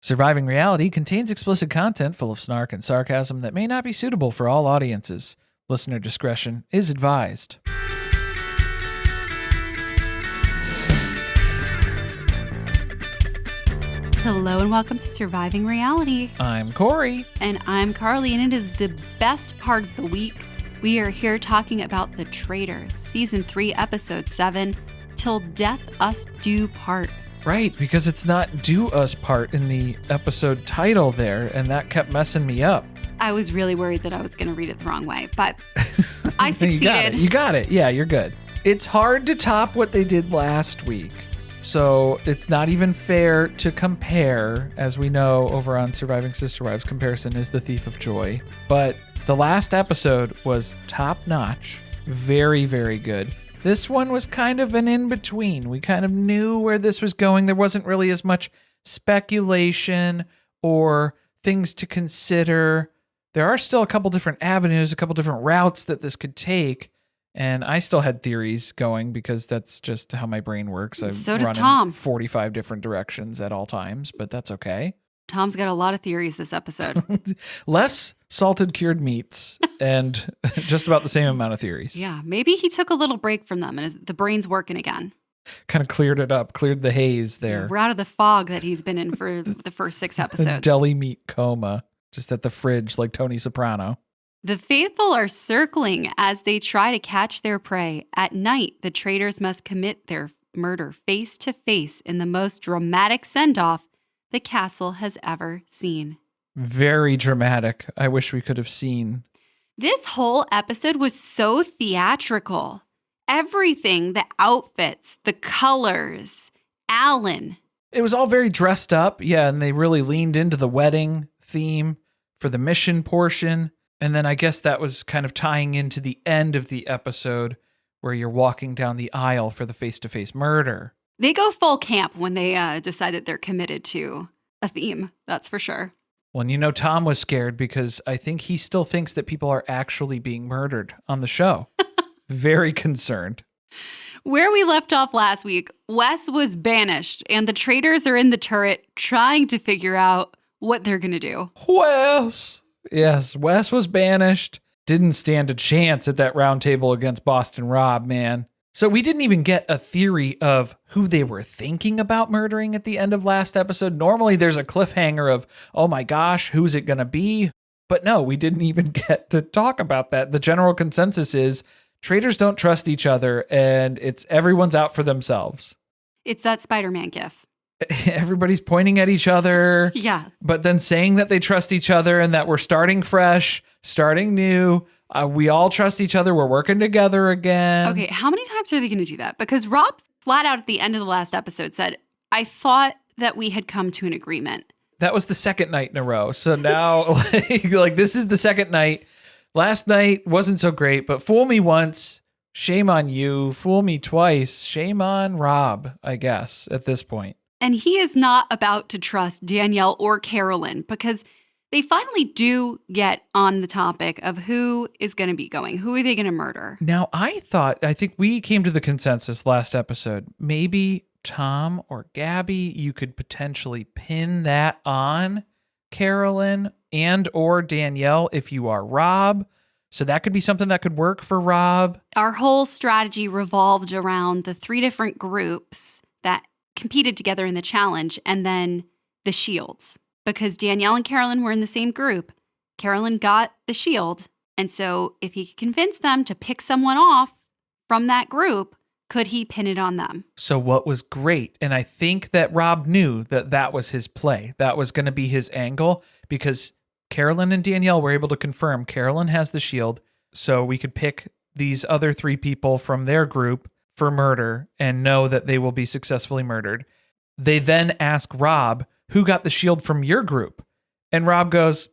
Surviving Reality contains explicit content full of snark and sarcasm that may not be suitable for all audiences. Listener discretion is advised. Hello and welcome to Surviving Reality. I'm Corey. And I'm Carly, and it is the best part of the week. We are here talking about the Traitors, Season 3, Episode 7, Til Death Us Do Part. Right, because it's not do us part in the episode title there, and that kept messing me up. I was really worried that I was going to read it the wrong way, but I succeeded. You got it. Yeah, you're good. It's hard to top what they did last week. So it's not even fair to compare. As we know over on Surviving Sister Wives, comparison is the thief of joy. But the last episode was top notch. Very, very good. This one was kind of an in-between. We kind of knew where this was going. There wasn't really as much speculation or things to consider. There are still a couple different avenues, a couple different routes that this could take. And I still had theories going because that's just how my brain works. So does Tom. 45 different directions at all times, but that's okay. Tom's got a lot of theories this episode. Less salted cured meats and just about the same amount of theories. Yeah, maybe he took a little break from them and the brain's working again. Kind of cleared it up, cleared the haze there. We're out of the fog that he's been in for the first 6 episodes. Deli meat coma, just at the fridge like Tony Soprano. The faithful are circling as they try to catch their prey. At night, the traitors must commit their murder face to face in the most dramatic send-off the castle has ever seen. Very dramatic. I wish we could have seen. This whole episode was so theatrical. Everything, the outfits, the colors, Alan. It was all very dressed up. Yeah, and they really leaned into the wedding theme for the mission portion. And then I guess that was kind of tying into the end of the episode where you're walking down the aisle for the face-to-face murder. They go full camp when they decide that they're committed to a theme, that's for sure. Well, and you know, Tom was scared because I think he still thinks that people are actually being murdered on the show. Very concerned. Where we left off last week, Wes was banished, and the traitors are in the turret trying to figure out what they're going to do. Wes! Yes, Wes was banished. Didn't stand a chance at that round table against Boston Rob, man. So we didn't even get a theory of who they were thinking about murdering at the end of last episode. Normally there's a cliffhanger of, oh my gosh, who's it going to be? But no, we didn't even get to talk about that. The general consensus is traitors don't trust each other and everyone's out for themselves. It's that Spider-Man gif. Everybody's pointing at each other. Yeah. But then saying that they trust each other and that we're starting fresh, starting new. We all trust each other. We're working together again. Okay, how many times are they going to do that? Because Rob flat out at the end of the last episode said, I thought that we had come to an agreement. That was the second night in a row. So now, like this is the second night. Last night wasn't so great, but fool me once, shame on you. Fool me twice, shame on Rob, I guess, at this point. And he is not about to trust Danielle or Carolyn because they finally do get on the topic of who is going to be going. Who are they going to murder? Now, I think we came to the consensus last episode. Maybe Tom or Gabby, you could potentially pin that on Carolyn and or Danielle if you are Rob. So that could be something that could work for Rob. Our whole strategy revolved around the 3 different groups that competed together in the challenge and then the shields. Because Danielle and Carolyn were in the same group. Carolyn got the shield. And so if he could convince them to pick someone off from that group, could he pin it on them? So what was great, and I think that Rob knew that that was his play. That was going to be his angle because Carolyn and Danielle were able to confirm Carolyn has the shield. So we could pick these other 3 people from their group for murder and know that they will be successfully murdered. They then ask Rob, who got the shield from your group? And Rob goes,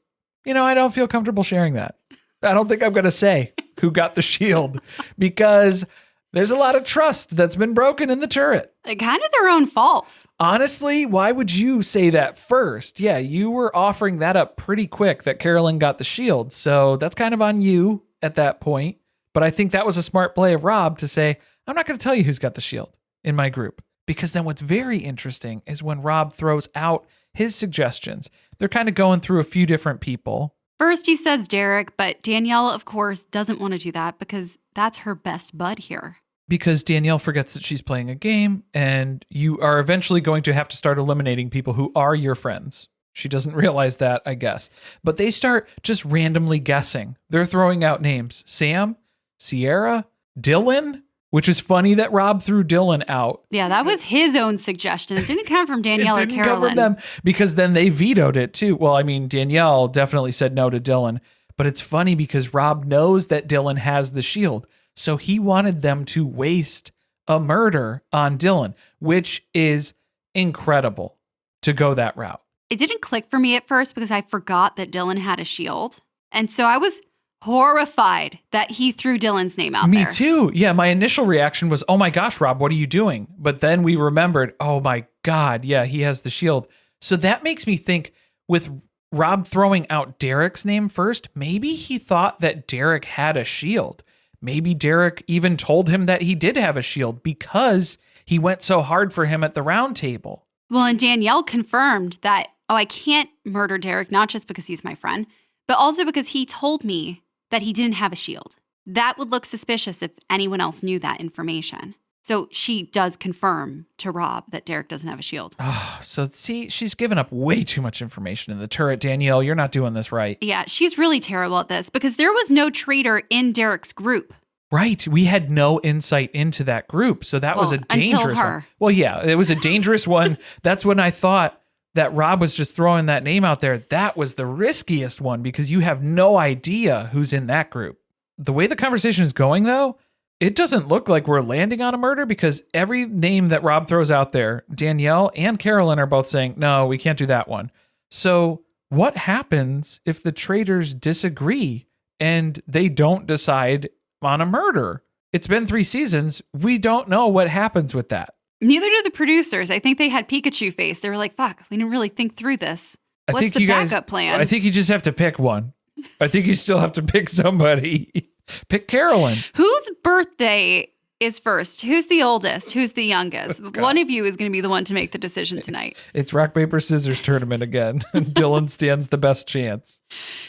I don't feel comfortable sharing that. I don't think I'm going to say who got the shield because there's a lot of trust that's been broken in the turret. Kind of their own faults. Honestly, why would you say that first? Yeah, you were offering that up pretty quick that Carolyn got the shield. So that's kind of on you at that point. But I think that was a smart play of Rob to say, I'm not going to tell you who's got the shield in my group. Because then what's very interesting is when Rob throws out his suggestions. They're kind of going through a few different people. First, he says Derek, but Danielle, of course, doesn't want to do that because that's her best bud here. Because Danielle forgets that she's playing a game, and you are eventually going to have to start eliminating people who are your friends. She doesn't realize that, I guess. But they start just randomly guessing. They're throwing out names. Sam, Sierra, Dylan, which is funny that Rob threw Dylan out. Yeah, that was his own suggestion. It didn't come from Danielle or Carolyn. It didn't come from them because then they vetoed it too. Well, I mean, Danielle definitely said no to Dylan, but it's funny because Rob knows that Dylan has the shield. So he wanted them to waste a murder on Dylan, which is incredible to go that route. It didn't click for me at first because I forgot that Dylan had a shield. And so I was horrified that he threw Dylan's name out there. Me too. Yeah, my initial reaction was, oh my gosh, Rob, what are you doing? But then we remembered, oh my God, yeah, he has the shield. So that makes me think with Rob throwing out Derek's name first, maybe he thought that Derek had a shield. Maybe Derek even told him that he did have a shield because he went so hard for him at the round table. Well, and Danielle confirmed that, I can't murder Derek, not just because he's my friend, but also because he told me that he didn't have a shield. That would look suspicious if anyone else knew that information. So she does confirm to Rob that Derek doesn't have a shield. Oh, so see, she's given up way too much information in the turret. Danielle, you're not doing this right. Yeah, she's really terrible at this because there was no traitor in Derek's group. Right. We had no insight into that group. So that was a dangerous one. Well, yeah, it was a dangerous one. That's when I thought that Rob was just throwing that name out there. That was the riskiest one because you have no idea who's in that group. The way the conversation is going, though, it doesn't look like we're landing on a murder because every name that Rob throws out there, Danielle and Carolyn are both saying, no, we can't do that one. So what happens if the traitors disagree and they don't decide on a murder? It's been 3 seasons. We don't know what happens with that. Neither do the producers. I think they had Pikachu face. They were like, fuck, we didn't really think through this. What's the backup plan? I think you just have to pick one. I think you still have to pick somebody. Pick Carolyn. Whose birthday is first? Who's the oldest? Who's the youngest? Oh, one of you is going to be the one to make the decision tonight. It's rock, paper, scissors tournament again. Dylan stands the best chance.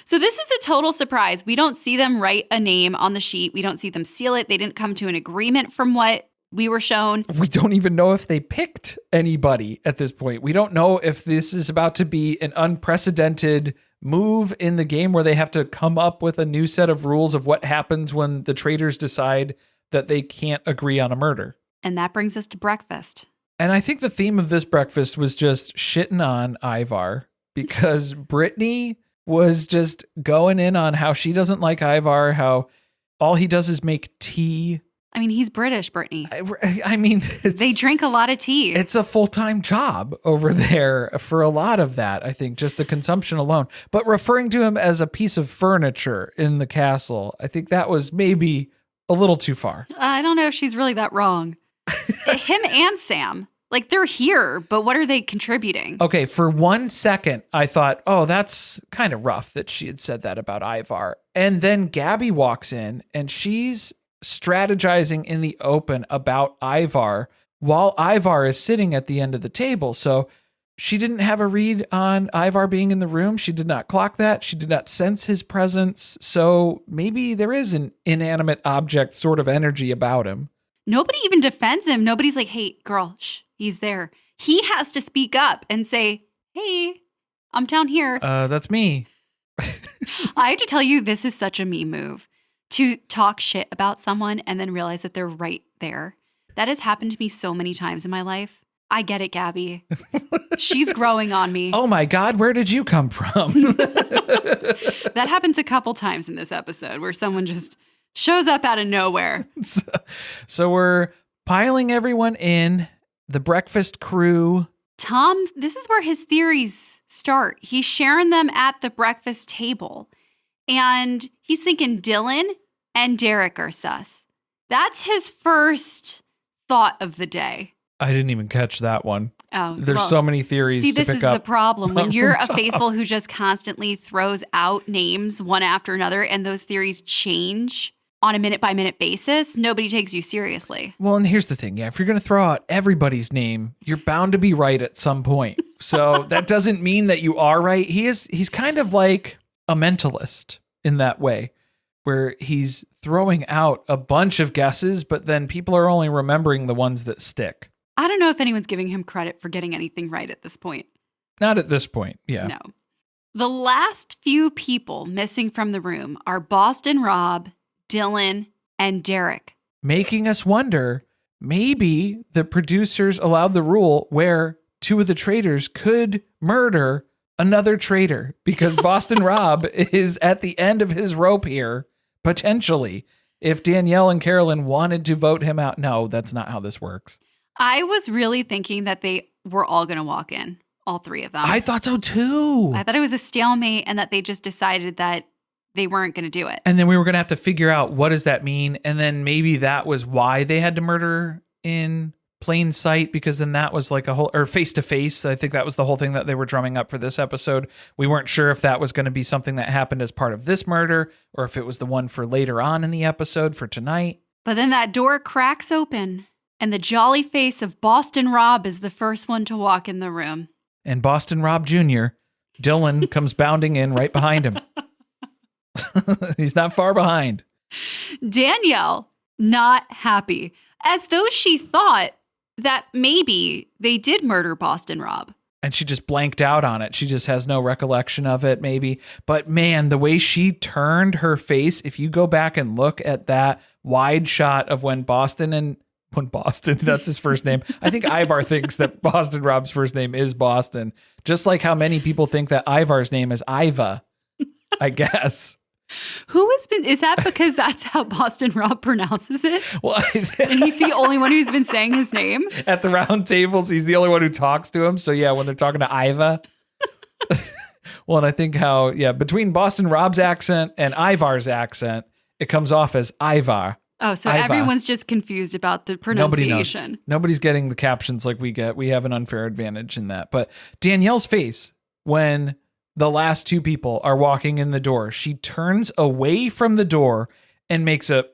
So this is a total surprise. We don't see them write a name on the sheet. We don't see them seal it. They didn't come to an agreement from what we were shown. We don't even know if they picked anybody at this point. We don't know if this is about to be an unprecedented move in the game where they have to come up with a new set of rules of what happens when the traitors decide that they can't agree on a murder. And that brings us to breakfast. And I think the theme of this breakfast was just shitting on Ivar because Brittany was just going in on how she doesn't like Ivar, how all he does is make tea. I mean, he's British, Brittany. I mean, they drink a lot of tea. It's a full-time job over there for a lot of that, I think, just the consumption alone. But referring to him as a piece of furniture in the castle, I think that was maybe a little too far. I don't know if she's really that wrong. Him and Sam, like they're here, but what are they contributing? Okay, for 1 second, I thought, oh, that's kind of rough that she had said that about Ivar. And then Gabby walks in and she's strategizing in the open about Ivar while Ivar is sitting at the end of the table. So she didn't have a read on Ivar being in the room. She did not clock that. She did not sense his presence. So maybe there is an inanimate object sort of energy about him. Nobody even defends him. Nobody's like, hey, girl, shh, he's there. He has to speak up and say, hey, I'm down here. That's me. I have to tell you, this is such a me move. To talk shit about someone and then realize that they're right there. That has happened to me so many times in my life. I get it, Gabby. She's growing on me. Oh my God, where did you come from? That happens a couple times in this episode where someone just shows up out of nowhere. So we're piling everyone in, the breakfast crew. Tom, this is where his theories start. He's sharing them at the breakfast table. And he's thinking Dylan and Derek are sus. That's his first thought of the day. I didn't even catch that one. Oh, there's so many theories to pick up. See, this is the problem. When you're a faithful who just constantly throws out names one after another and those theories change on a minute-by-minute basis, nobody takes you seriously. Well, and here's the thing. Yeah, if you're going to throw out everybody's name, you're bound to be right at some point. So that doesn't mean that you are right. He's kind of like a mentalist in that way, where he's throwing out a bunch of guesses, but then people are only remembering the ones that stick. I don't know if anyone's giving him credit for getting anything right at this point. Not at this point, yeah. No. The last few people missing from the room are Boston Rob, Dylan, and Derek. Making us wonder, maybe the producers allowed the rule where two of the traitors could murder another traitor because Boston Rob is at the end of his rope here, potentially, if Danielle and Carolyn wanted to vote him out. No, that's not how this works. I was really thinking that they were all going to walk in, all three of them. I thought so too. I thought it was a stalemate and that they just decided that they weren't going to do it. And then we were going to have to figure out what does that mean. And then maybe that was why they had to murder in plain sight, because then that was like a whole, or face to face. I think that was the whole thing that they were drumming up for this episode. We weren't sure if that was going to be something that happened as part of this murder or if it was the one for later on in the episode for tonight. But then that door cracks open and the jolly face of Boston Rob is the first one to walk in the room. And Boston Rob Jr., Dylan, comes bounding in right behind him. He's not far behind. Danielle, not happy, as though she thought that maybe they did murder Boston Rob. And she just blanked out on it. She just has no recollection of it, maybe. But man, the way she turned her face, if you go back and look at that wide shot of when Boston, that's his first name. I think Ivar thinks that Boston Rob's first name is Boston. Just like how many people think that Ivar's name is Iva, I guess. Is that because that's how Boston Rob pronounces it? Well, and he's the only one who's been saying his name? At the round tables, he's the only one who talks to him. So yeah, when they're talking to Iva. Well, and I think between Boston Rob's accent and Ivar's accent, it comes off as Ivar. Oh, so Iva. Everyone's just confused about the pronunciation. Nobody's getting the captions like we get. We have an unfair advantage in that. But Danielle's face when the last two people are walking in the door, she turns away from the door and makes a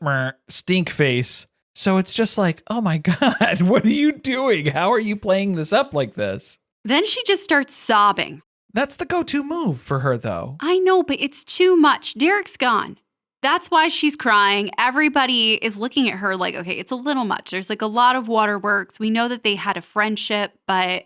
stink face. So it's just like, oh my God, what are you doing? How are you playing this up like this? Then she just starts sobbing. That's the go-to move for her, though. I know, but it's too much. Derek's gone. That's why she's crying. Everybody is looking at her like, okay, it's a little much. There's like a lot of waterworks. We know that they had a friendship, but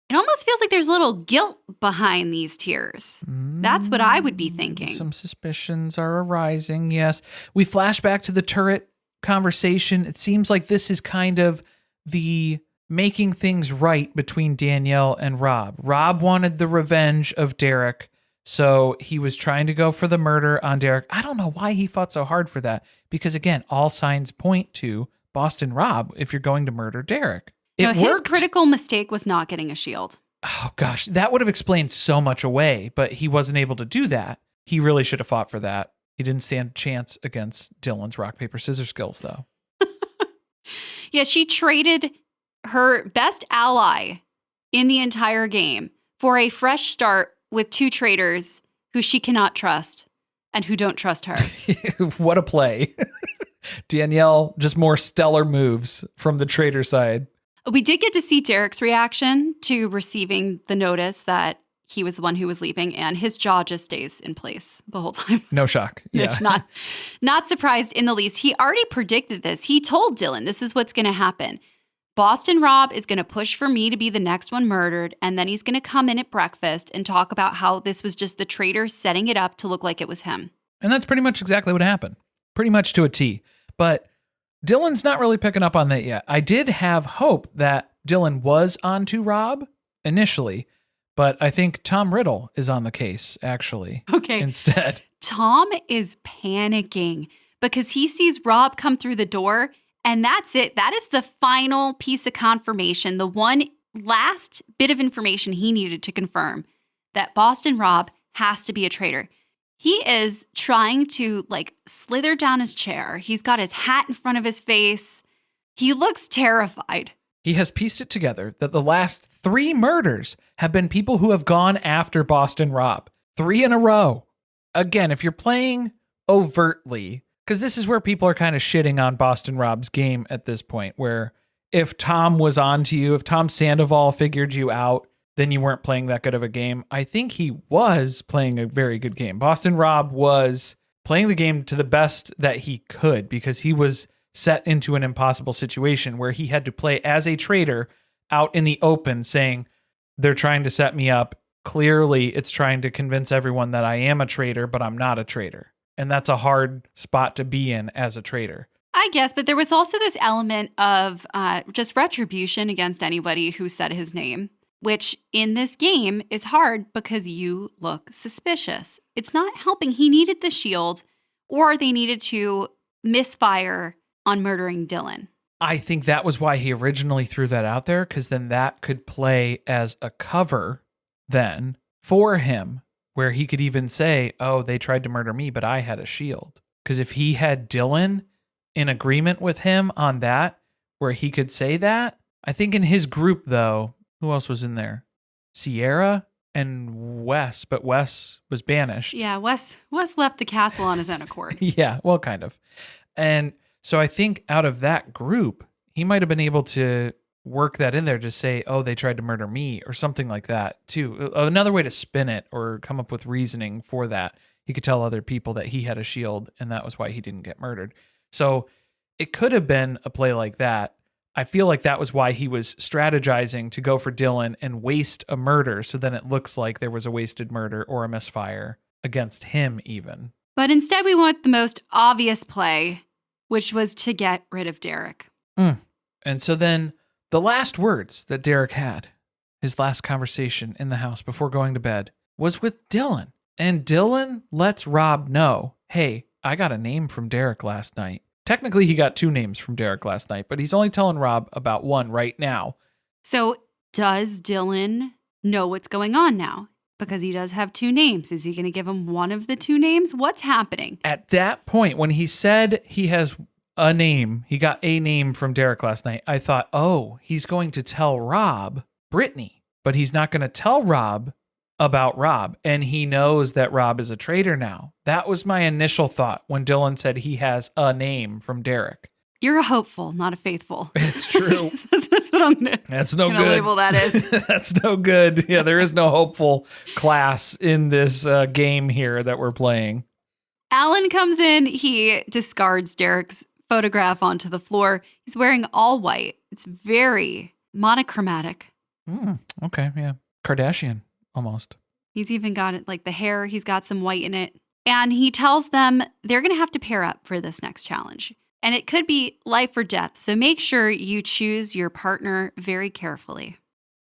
it almost feels like there's a little guilt behind these tears. That's what I would be thinking. Some suspicions are arising, yes. We flash back to the turret conversation. It seems like this is kind of the making things right between Danielle and Rob. Rob wanted the revenge of Derek, so he was trying to go for the murder on Derek. I don't know why he fought so hard for that, because again, all signs point to Boston Rob if you're going to murder Derek. His critical mistake was not getting a shield. Oh gosh, that would have explained so much away, but he wasn't able to do that. He really should have fought for that. He didn't stand a chance against Dylan's rock, paper, scissors skills, though. Yeah, she traded her best ally in the entire game for a fresh start with two traitors who she cannot trust and who don't trust her. What a play. Danielle, just more stellar moves from the traitor side. We did get to see Derek's reaction to receiving the notice that he was the one who was leaving, and his jaw just stays in place the whole time. No shock. Yeah. Not surprised in the least. He already predicted this. He told Dylan, this is what's going to happen. Boston Rob is going to push for me to be the next one murdered, and then he's going to come in at breakfast and talk about how this was just the traitor setting it up to look like it was him. And that's pretty much exactly what happened. Pretty much to a T. But Dylan's not really picking up on that yet. I did have hope that Dylan was onto Rob initially, but I think Tom Riddle is on the case, actually. Okay. Instead. Tom is panicking because he sees Rob come through the door, and that's it. That is the final piece of confirmation, the one last bit of information he needed to confirm that Boston Rob has to be a traitor. He is trying to slither down his chair. He's got his hat in front of his face. He looks terrified. He has pieced it together that the last 3 murders have been people who have gone after Boston Rob. 3 in a row. Again, if you're playing overtly, because this is where people are kind of shitting on Boston Rob's game at this point, where if Tom was on to you, if Tom Sandoval figured you out, then you weren't playing that good of a game. I think he was playing a very good game. Boston Rob was playing the game to the best that he could because he was set into an impossible situation where he had to play as a traitor out in the open saying, they're trying to set me up. Clearly, it's trying to convince everyone that I am a traitor, but I'm not a traitor. And that's a hard spot to be in as a traitor. I guess, but there was also this element of just retribution against anybody who said his name, which in this game is hard because you look suspicious. It's not helping. He needed the shield, or they needed to misfire on murdering Dylan. I think that was why he originally threw that out there, because then that could play as a cover then for him, where he could even say, oh, they tried to murder me, but I had a shield. Because if he had Dylan in agreement with him on that, where he could say that, I think in his group, though, who else was in there? Sierra and Wes, but Wes was banished. Yeah, Wes left the castle on his own accord. Yeah, well, kind of. And so I think out of that group, he might have been able to work that in there to say, oh, they tried to murder me or something like that too. Another way to spin it or come up with reasoning for that. He could tell other people that he had a shield and that was why he didn't get murdered. So it could have been a play like that. I feel like that was why he was strategizing to go for Dylan and waste a murder. So then it looks like there was a wasted murder or a misfire against him even. But instead we went the most obvious play, which was to get rid of Derek. And so then the last words that Derek had, his last conversation in the house before going to bed, was with Dylan. And Dylan lets Rob know, hey, I got a name from Derek last night. Technically, he got 2 names from Derek last night, but he's only telling Rob about one right now. So does Dylan know what's going on now? Because he does have 2 names. Is he going to give him one of the 2 names? What's happening? At that point, when he said he has a name, he got a name from Derek last night, I thought, oh, he's going to tell Rob Brittany, but he's not going to tell Rob about Rob. And he knows that Rob is a traitor now. That was my initial thought when Dylan said he has a name from Derek. You're a hopeful, not a faithful. It's true. That's what I'm going to That's no good. label that is. That's no good. Yeah, there is no hopeful class in this game here that we're playing. Alan comes in. He discards Derek's photograph onto the floor. He's wearing all white. It's very monochromatic. Okay, yeah. Kardashian, almost. He's even got it, like the hair, he's got some white in it. And he tells them they're going to have to pair up for this next challenge. And it could be life or death. So make sure you choose your partner very carefully.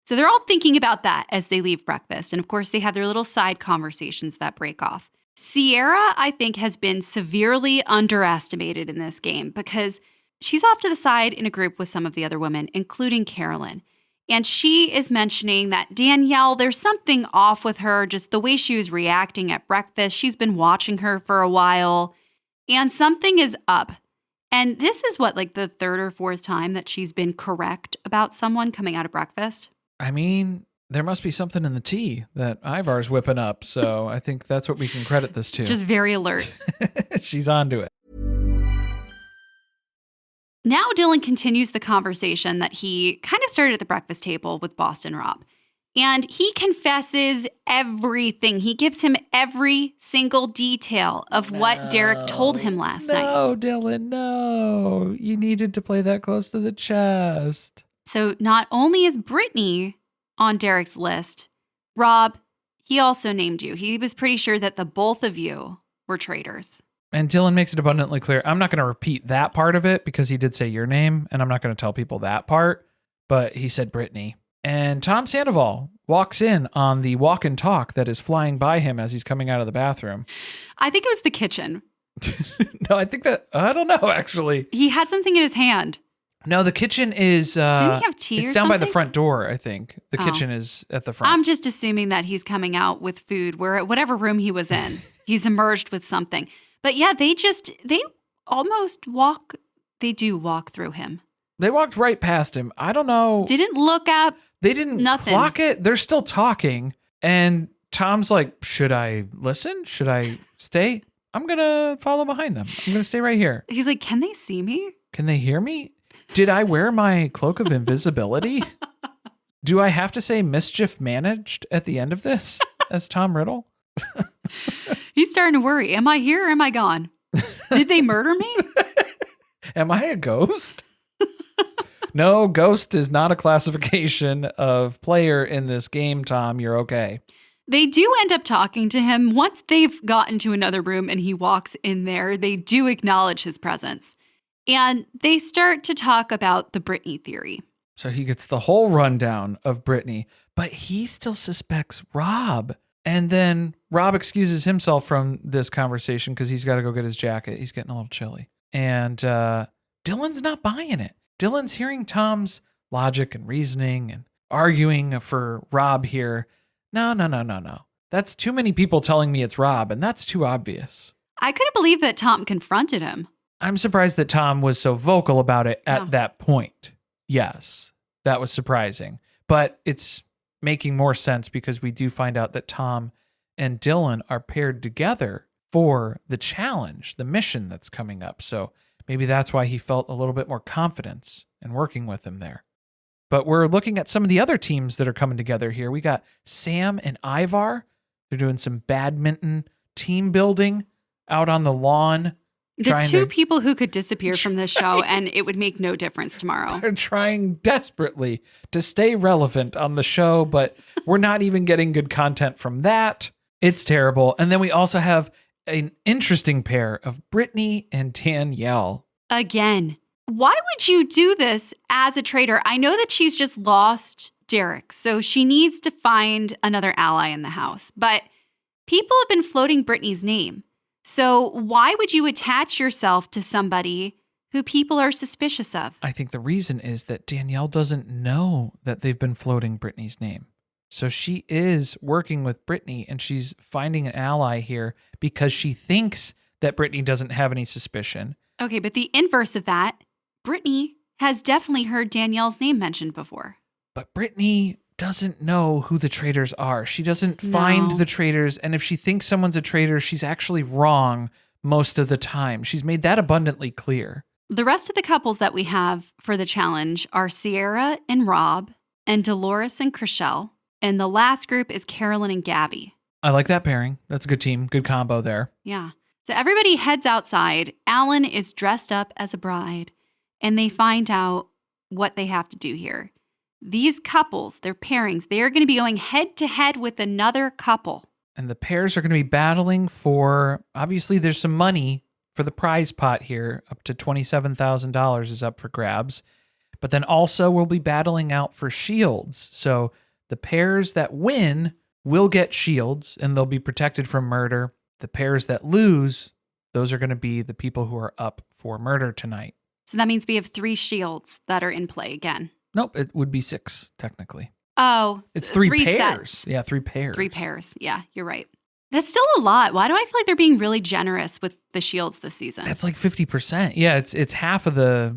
So they're all thinking about that as they leave breakfast. And of course, they have their little side conversations that break off. Sierra, I think, has been severely underestimated in this game because she's off to the side in a group with some of the other women, including Carolyn. And she is mentioning that Danielle, there's something off with her, just the way she was reacting at breakfast. She's been watching her for a while, and something is up. And this is what, like the 3rd or 4th time that she's been correct about someone coming out of breakfast? I mean, there must be something in the tea that Ivar's whipping up. So I think that's what we can credit this to. Just very alert. She's onto it. Now Dylan continues the conversation that he kind of started at the breakfast table with Boston Rob. And he confesses everything. He gives him every single detail of what Derek told him last night. No, Dylan, no. You needed to play that close to the chest. So not only is Brittany on Derek's list, Rob, he also named you. He was pretty sure that the both of you were traitors. And Dylan makes it abundantly clear. I'm not going to repeat that part of it because he did say your name, and I'm not going to tell people that part. But he said Brittany. And Tom Sandoval walks in on the walk and talk that is flying by him as he's coming out of the bathroom. I think it was the kitchen. No, I think I don't know, actually. He had something in his hand. No, the kitchen is... Didn't he have tea or something? It's down by the front door, I think. The kitchen is at the front. I'm just assuming that he's coming out with food where whatever room he was in, he's emerged with something. But yeah, they almost walk... They do walk through him. They walked right past him. I don't know. Didn't look up. They didn't clock it. They're still talking. And Tom's like, should I listen? Should I stay? I'm going to follow behind them. I'm going to stay right here. He's like, can they see me? Can they hear me? Did I wear my cloak of invisibility? Do I have to say mischief managed at the end of this as Tom Riddle? He's starting to worry. Am I here or am I gone? Did they murder me? Am I a ghost? No, ghost is not a classification of player in this game, Tom. You're okay. They do end up talking to him. Once they've gotten to another room and he walks in there, they do acknowledge his presence. And they start to talk about the Brittany theory. So he gets the whole rundown of Brittany, but he still suspects Rob. And then Rob excuses himself from this conversation because he's got to go get his jacket. He's getting a little chilly. And Dylan's not buying it. Dylan's hearing Tom's logic and reasoning and arguing for Rob here. No. That's too many people telling me it's Rob, and that's too obvious. I couldn't believe that Tom confronted him. I'm surprised that Tom was so vocal about it at that point. Yes, that was surprising. But it's making more sense because we do find out that Tom and Dylan are paired together for the challenge, the mission that's coming up. So maybe that's why he felt a little bit more confidence in working with him there. But we're looking at some of the other teams that are coming together here. We got Sam and Ivar. They're doing some badminton team building out on the lawn. The two people who could disappear from this show and it would make no difference tomorrow. They're trying desperately to stay relevant on the show, but we're not even getting good content from that. It's terrible. And then we also have an interesting pair of Brittany and Danielle. Again, why would you do this as a traitor? I know that she's just lost Derek, so she needs to find another ally in the house. But people have been floating Brittany's name. So why would you attach yourself to somebody who people are suspicious of? I think the reason is that Danielle doesn't know that they've been floating Brittany's name. So she is working with Brittany and she's finding an ally here because she thinks that Brittany doesn't have any suspicion. Okay, but the inverse of that, Brittany has definitely heard Danielle's name mentioned before. But Brittany doesn't know who the traitors are. She doesn't find the traitors. And if she thinks someone's a traitor, she's actually wrong most of the time. She's made that abundantly clear. The rest of the couples that we have for the challenge are Sierra and Rob and Dolores and Chriselle. And the last group is Carolyn and Gabby. I like that pairing. That's a good team. Good combo there. Yeah. So everybody heads outside. Alan is dressed up as a bride. And they find out what they have to do here. These couples, their pairings, they are going to be going head to head with another couple. And the pairs are going to be battling for, obviously there's some money for the prize pot here. Up to $27,000 is up for grabs. But then also we'll be battling out for shields. So the pairs that win will get shields and they'll be protected from murder. The pairs that lose, those are going to be the people who are up for murder tonight. So that means we have 3 shields that are in play again. Nope, it would be 6, technically. Oh. It's 3 pairs. Sets. Yeah, 3 pairs. 3 pairs. Yeah, you're right. That's still a lot. Why do I feel like they're being really generous with the shields this season? That's like 50%. Yeah, it's half of the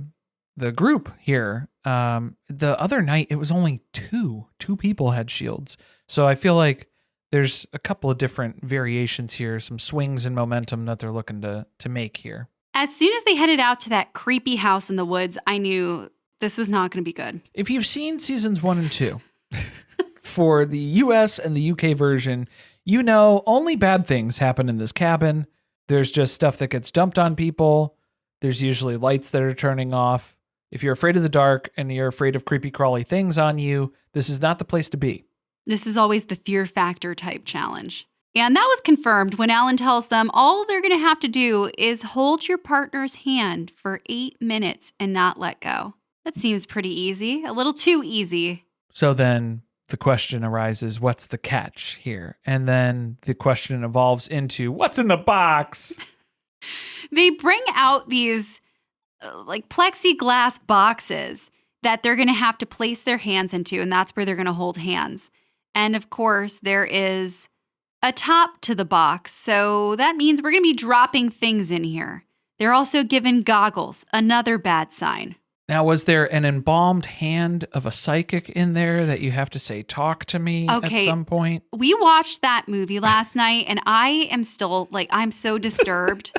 group here. The other night, it was only 2. 2 people had shields. So I feel like there's a couple of different variations here, some swings and momentum that they're looking to make here. As soon as they headed out to that creepy house in the woods, I knew this was not going to be good. If you've seen seasons 1 and 2 for the US and the UK version, you know only bad things happen in this cabin. There's just stuff that gets dumped on people. There's usually lights that are turning off. If you're afraid of the dark and you're afraid of creepy crawly things on you, this is not the place to be. This is always the fear factor type challenge. And that was confirmed when Alan tells them all they're going to have to do is hold your partner's hand for 8 minutes and not let go. That seems pretty easy, a little too easy. So then the question arises, what's the catch here? And then the question evolves into, what's in the box? They bring out these like plexiglass boxes that they're going to have to place their hands into, and that's where they're going to hold hands. And of course, there is a top to the box, so that means we're going to be dropping things in here. They're also given goggles, another bad sign. Now, was there an embalmed hand of a psychic in there that you have to say, talk to me at some point? We watched that movie last night and I am still I'm so disturbed.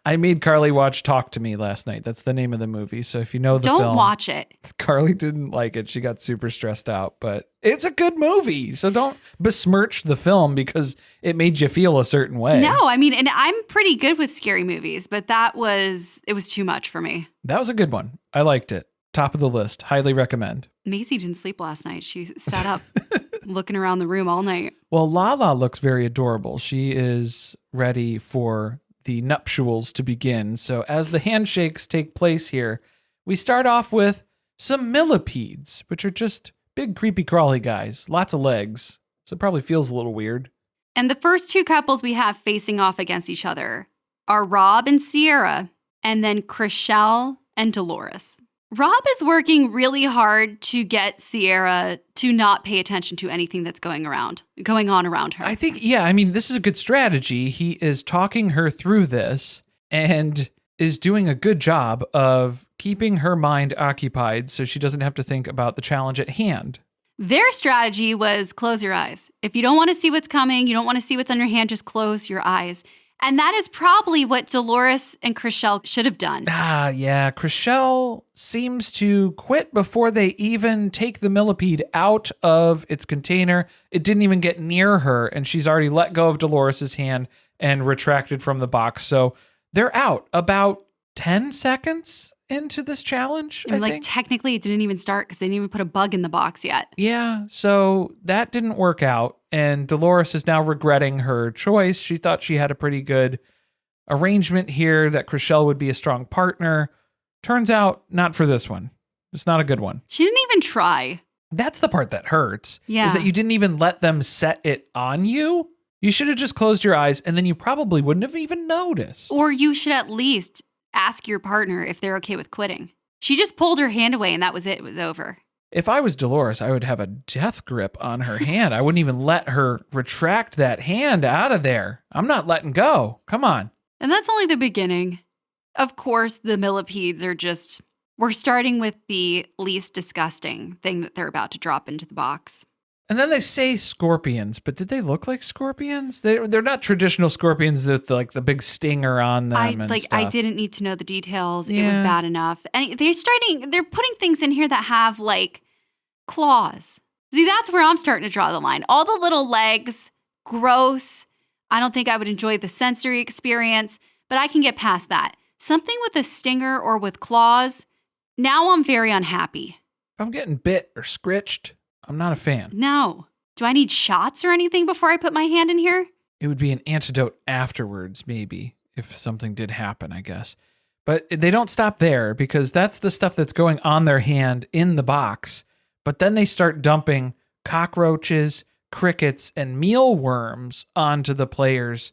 I made Carly watch Talk to Me last night. That's the name of the movie. So if you know the film. Don't watch it. Carly didn't like it. She got super stressed out, but it's a good movie. So don't besmirch the film because it made you feel a certain way. No, I mean, and I'm pretty good with scary movies, but it was too much for me. That was a good one. I liked it. Top of the list. Highly recommend. Macy didn't sleep last night. She sat up looking around the room all night. Well, Lala looks very adorable. She is ready for the nuptials to begin. So as the handshakes take place here, we start off with some millipedes, which are just big, creepy, crawly guys. Lots of legs. So it probably feels a little weird. And the first two couples we have facing off against each other are Rob and Sierra, and then Chriselle and Dolores. Rob is working really hard to get Sierra to not pay attention to anything that's going on around her. I think, this is a good strategy. He is talking her through this and is doing a good job of keeping her mind occupied so she doesn't have to think about the challenge at hand. Their strategy was close your eyes. If you don't want to see what's coming, you don't want to see what's on your hand, just close your eyes. And that is probably what Dolores and Chriselle should have done. Yeah. Chriselle seems to quit before they even take the millipede out of its container. It didn't even get near her, and she's already let go of Dolores's hand and retracted from the box. So they're out about 10 seconds into this challenge, I think. Technically, it didn't even start because they didn't even put a bug in the box yet. Yeah, so that didn't work out. And Dolores is now regretting her choice. She thought she had a pretty good arrangement here, that Chriselle would be a strong partner. Turns out, not for this one. It's not a good one. She didn't even try. That's the part that hurts. Yeah. Is that you didn't even let them set it on you. You should have just closed your eyes, and then you probably wouldn't have even noticed. Or you should at least ask your partner if they're okay with quitting. She just pulled her hand away and that was it. It was over. If I was Dolores, I would have a death grip on her hand. I wouldn't even let her retract that hand out of there. I'm not letting go. Come on. And that's only the beginning. Of course, the millipedes we're starting with the least disgusting thing that they're about to drop into the box. And then they say scorpions, but did they look like scorpions? They're not traditional scorpions with the big stinger on them and stuff. I didn't need to know the details. Yeah. It was bad enough. And they're putting things in here that have claws. See, that's where I'm starting to draw the line. All the little legs, gross. I don't think I would enjoy the sensory experience, but I can get past that. Something with a stinger or with claws, now I'm very unhappy. If I'm getting bit or scritched, I'm not a fan. No. Do I need shots or anything before I put my hand in here? It would be an antidote afterwards, maybe, if something did happen, I guess. But they don't stop there because that's the stuff that's going on their hand in the box. But then they start dumping cockroaches, crickets, and mealworms onto the players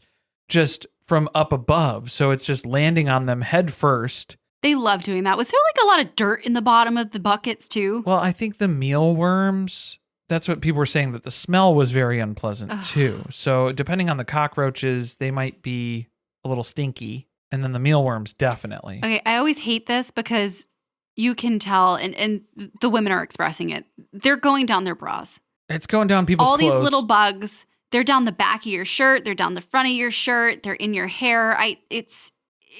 just from up above. So it's just landing on them head first. They love doing that. Was there a lot of dirt in the bottom of the buckets too? Well, I think the mealworms, that's what people were saying, that the smell was very unpleasant too. So depending on the cockroaches, they might be a little stinky. And then the mealworms, definitely. Okay, I always hate this because you can tell, and the women are expressing it, they're going down their bras. It's going down people's clothes. All these little bugs, they're down the back of your shirt, they're down the front of your shirt, they're in your hair.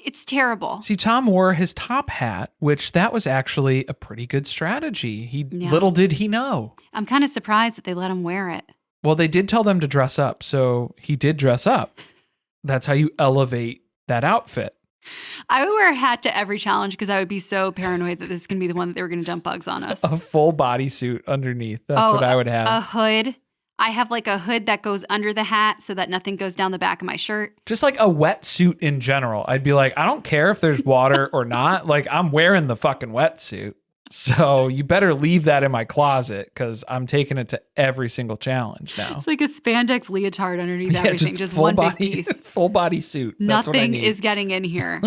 It's terrible. See, Tom wore his top hat, which that was actually a pretty good strategy. Little did he know. I'm kind of surprised that they let him wear it. Well, they did tell them to dress up, so he did dress up. That's how you elevate that outfit. I would wear a hat to every challenge because I would be so paranoid that this is going to be the one that they were going to dump bugs on us. A full bodysuit underneath. That's what I would have. A hood. I have a hood that goes under the hat so that nothing goes down the back of my shirt. Just a wetsuit in general. I'd be I don't care if there's water or not. I'm wearing the fucking wetsuit. So you better leave that in my closet because I'm taking it to every single challenge now. It's like a spandex leotard underneath everything. Just one big piece. Full body suit. Nothing is getting in here.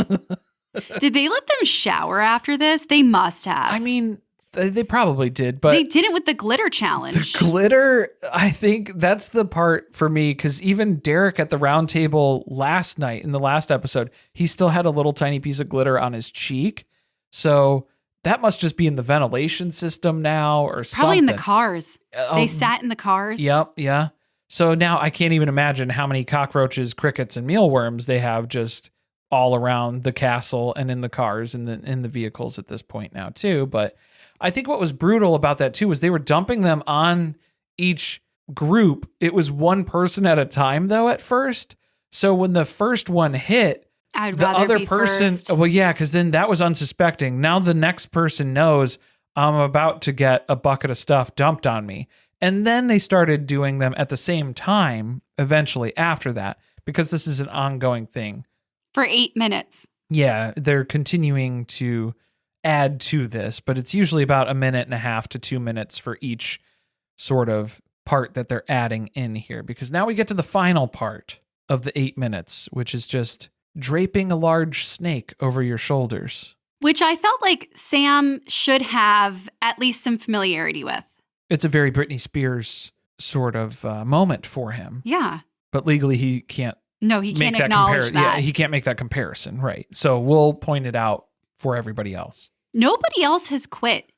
Did they let them shower after this? They must have. I mean, they probably did, but they did it with the glitter challenge. The glitter, I think that's the part for me, because even Derek at the round table last night in the last episode, he still had a little tiny piece of glitter on his cheek. So That must just be in the ventilation system now or It's probably something. in the cars. They sat in the cars. Yep, yeah. So now I can't even imagine how many cockroaches, crickets, and mealworms they have just all around the castle and in the cars and in the vehicles at this point now too. But I think what was brutal about that too was they were dumping them on each group. It was one person at a time though at first. So when the first one hit, I'd the rather other be person, first. well, yeah, because then that was unsuspecting. Now the next person knows I'm about to get a bucket of stuff dumped on me. And then they started doing them at the same time eventually after that, because this is an ongoing thing. For 8 minutes. Yeah, they're continuing to add to this, but it's usually about 1.5 to 2 minutes for each sort of part that they're adding in here. Because now we get to the final part of the 8 minutes, which is just draping a large snake over your shoulders. Which I felt like Sam should have at least some familiarity with. It's a very Britney Spears sort of moment for him. Yeah. But legally, he can't. No, he make can't acknowledge that. that. Yeah, he can't make that comparison, right? So we'll point it out for everybody else. Nobody else has quit.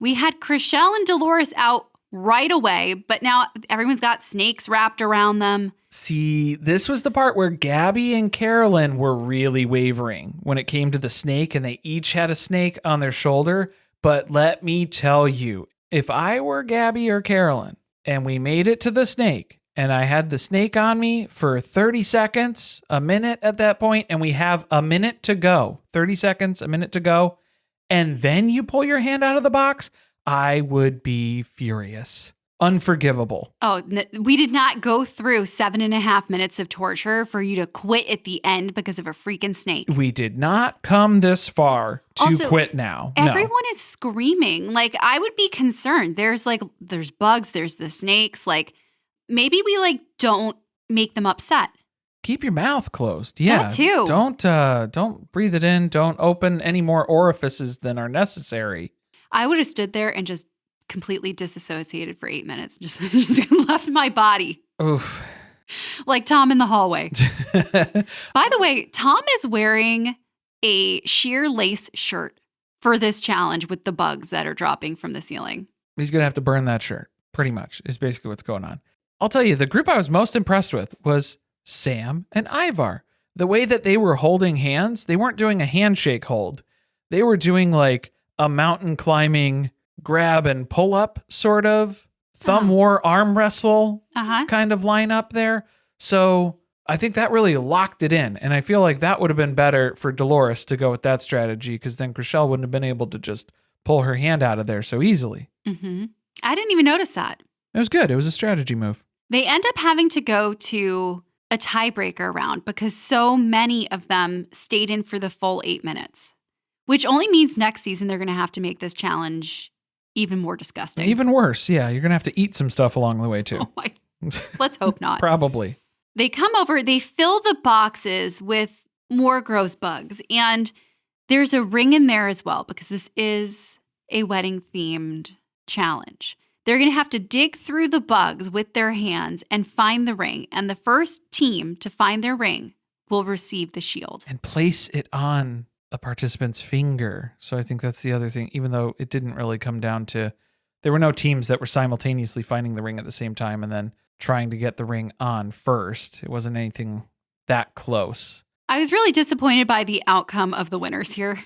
We had Chriselle and Dolores out right away, but now everyone's got snakes wrapped around them. See, this was the part where Gabby and Carolyn were really wavering when it came to the snake, and they each had a snake on their shoulder. But let me tell you, if I were Gabby or Carolyn and we made it to the snake and I had the snake on me for 30 seconds, a minute at that point, and we have a minute to go, 30 seconds, a minute to go, and then you pull your hand out of the box, I would be furious. Unforgivable. Oh, we did not go through 7.5 minutes of torture for you to quit at the end because of a freaking snake. We did not come this far to Also, quit now. Everyone is screaming. Like, I would be concerned. There's bugs, there's the snakes. Like, maybe we don't make them upset. Keep your mouth closed. Yeah. That too. Don't breathe it in. Don't open any more orifices than are necessary. I would have stood there and just completely disassociated for 8 minutes. Just left my body. Oof. Like Tom in the hallway. By the way, Tom is wearing a sheer lace shirt for this challenge with the bugs that are dropping from the ceiling. He's going to have to burn that shirt, pretty much, is basically what's going on. I'll tell you, the group I was most impressed with was Sam and Ivar. The way that they were holding hands, they weren't doing a handshake hold. They were doing like a mountain climbing grab and pull up sort of thumb war arm wrestle kind of lineup there. So I think that really locked it in. And I feel like that would have been better for Dolores to go with that strategy, because then Chriselle wouldn't have been able to just pull her hand out of there so easily. Mm-hmm. I didn't even notice that. It was good. It was a strategy move. They end up having to go to a tiebreaker round because so many of them stayed in for the full 8 minutes, which only means next season they're going to have to make this challenge even more disgusting. Even worse. Yeah, you're going to have to eat some stuff along the way too. Oh my. Let's hope not. Probably. They come over, they fill the boxes with more gross bugs. And there's a ring in there as well, because this is a wedding themed challenge. They're going to have to dig through the bugs with their hands and find the ring. And the first team to find their ring will receive the shield. And place it on a participant's finger. So I think that's the other thing, even though it didn't really come down to, there were no teams that were simultaneously finding the ring at the same time and then trying to get the ring on first. It wasn't anything that close. I was really disappointed by the outcome of the winners here.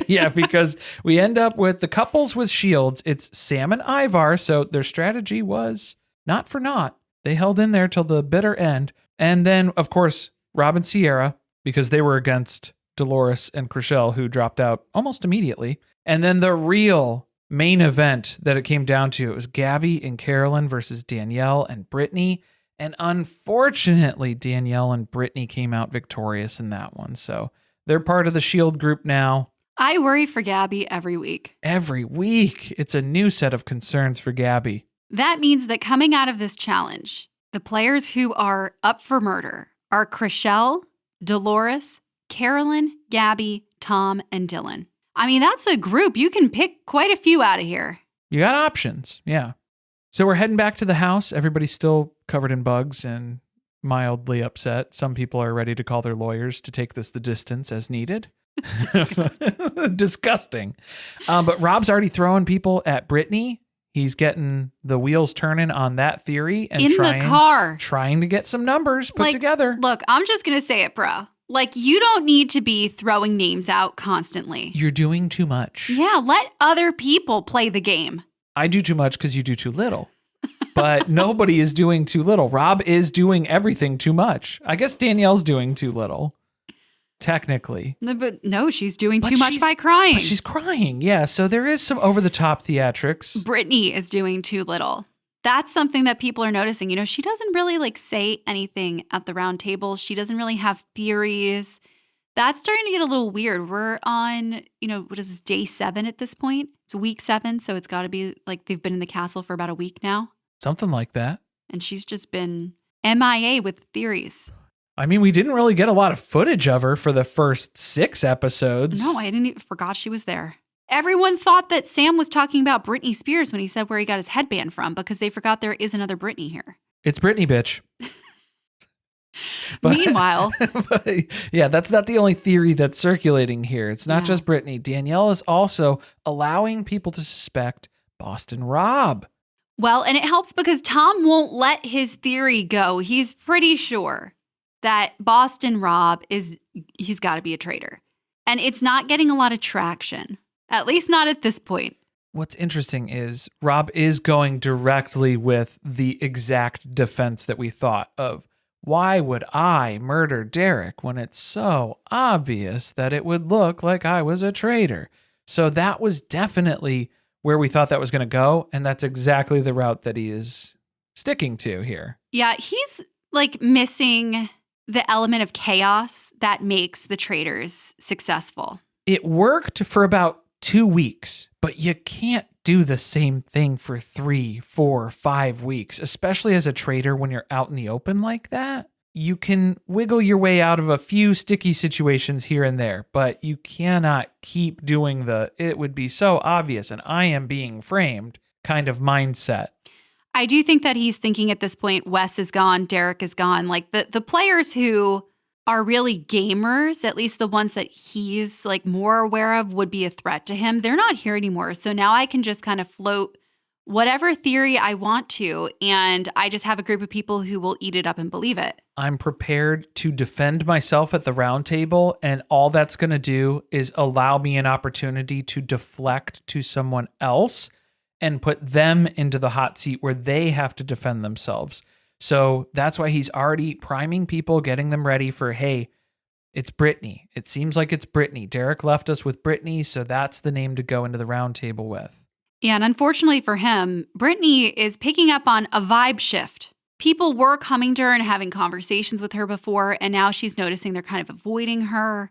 Yeah, because we end up with the couples with shields. It's Sam and Ivar. So their strategy was not for naught. They held in there till the bitter end. And then, of course, Rob and Sierra, because they were against Dolores and Chriselle, who dropped out almost immediately. And then the real main event that it came down to, it was Gabby and Carolyn versus Danielle and Brittany. And unfortunately, Danielle and Brittany came out victorious in that one. So they're part of the Shield group now. I worry for Gabby every week. Every week. It's a new set of concerns for Gabby. That means that coming out of this challenge, the players who are up for murder are Chriselle, Dolores, Carolyn, Gabby, Tom, and Dylan. I mean, that's a group. You can pick quite a few out of here. You got options. Yeah. So we're heading back to the house. Everybody's still covered in bugs and mildly upset. Some people are ready to call their lawyers to take this the distance as needed. Disgusting. But Rob's already throwing people at Brittany. He's getting the wheels turning on that theory and In the car. trying to get some numbers put together. Look, I'm just going to say it, bro. Like, you don't need to be throwing names out constantly. You're doing too much. Yeah, let other people play the game. I do too much because you do too little. But nobody is doing too little. Rob is doing everything too much. I guess Danielle's doing too little. Technically. But no, she's doing too much by crying. But she's crying, yeah. So there is some over-the-top theatrics. Brittany is doing too little. That's something that people are noticing. You know, she doesn't really say anything at the round table. She doesn't really have theories. That's starting to get a little weird. We're on, what is this, day 7 at this point? It's week 7, so it's got to be like they've been in the castle for about a week now. Something like that. And she's just been MIA with theories. I mean, we didn't really get a lot of footage of her for the first 6 episodes. No, I didn't even forgot she was there. Everyone thought that Sam was talking about Britney Spears when he said where he got his headband from because they forgot there is another Britney here. It's Britney, bitch. Meanwhile. Yeah, that's not the only theory that's circulating here. It's not just Britney. Danielle is also allowing people to suspect Boston Rob. Well, and it helps because Tom won't let his theory go. He's pretty sure that Boston Rob he's got to be a traitor. And it's not getting a lot of traction, at least not at this point. What's interesting is Rob is going directly with the exact defense that we thought of. Why would I murder Derek when it's so obvious that it would look like I was a traitor? So that was definitely where we thought that was going to go. And that's exactly the route that he is sticking to here. Yeah, he's missing the element of chaos that makes the traitors successful. It worked for about 2 weeks, but you can't do the same thing for 3, 4, 5 weeks, especially as a traitor when you're out in the open like that. You can wiggle your way out of a few sticky situations here and there, but you cannot keep doing it would be so obvious and I am being framed kind of mindset. I do think that he's thinking at this point, Wes is gone, Derek is gone. Like the players who are really gamers, at least the ones that he's more aware of would be a threat to him. They're not here anymore. So now I can just kind of float whatever theory I want to. And I just have a group of people who will eat it up and believe it. I'm prepared to defend myself at the round table. And all that's going to do is allow me an opportunity to deflect to someone else and put them into the hot seat where they have to defend themselves. So that's why he's already priming people, getting them ready for, hey, it's Brittany. It seems like it's Brittany. Derek left us with Brittany, so that's the name to go into the round table with. Yeah, and unfortunately for him, Brittany is picking up on a vibe shift. People were coming to her and having conversations with her before, and now she's noticing they're kind of avoiding her.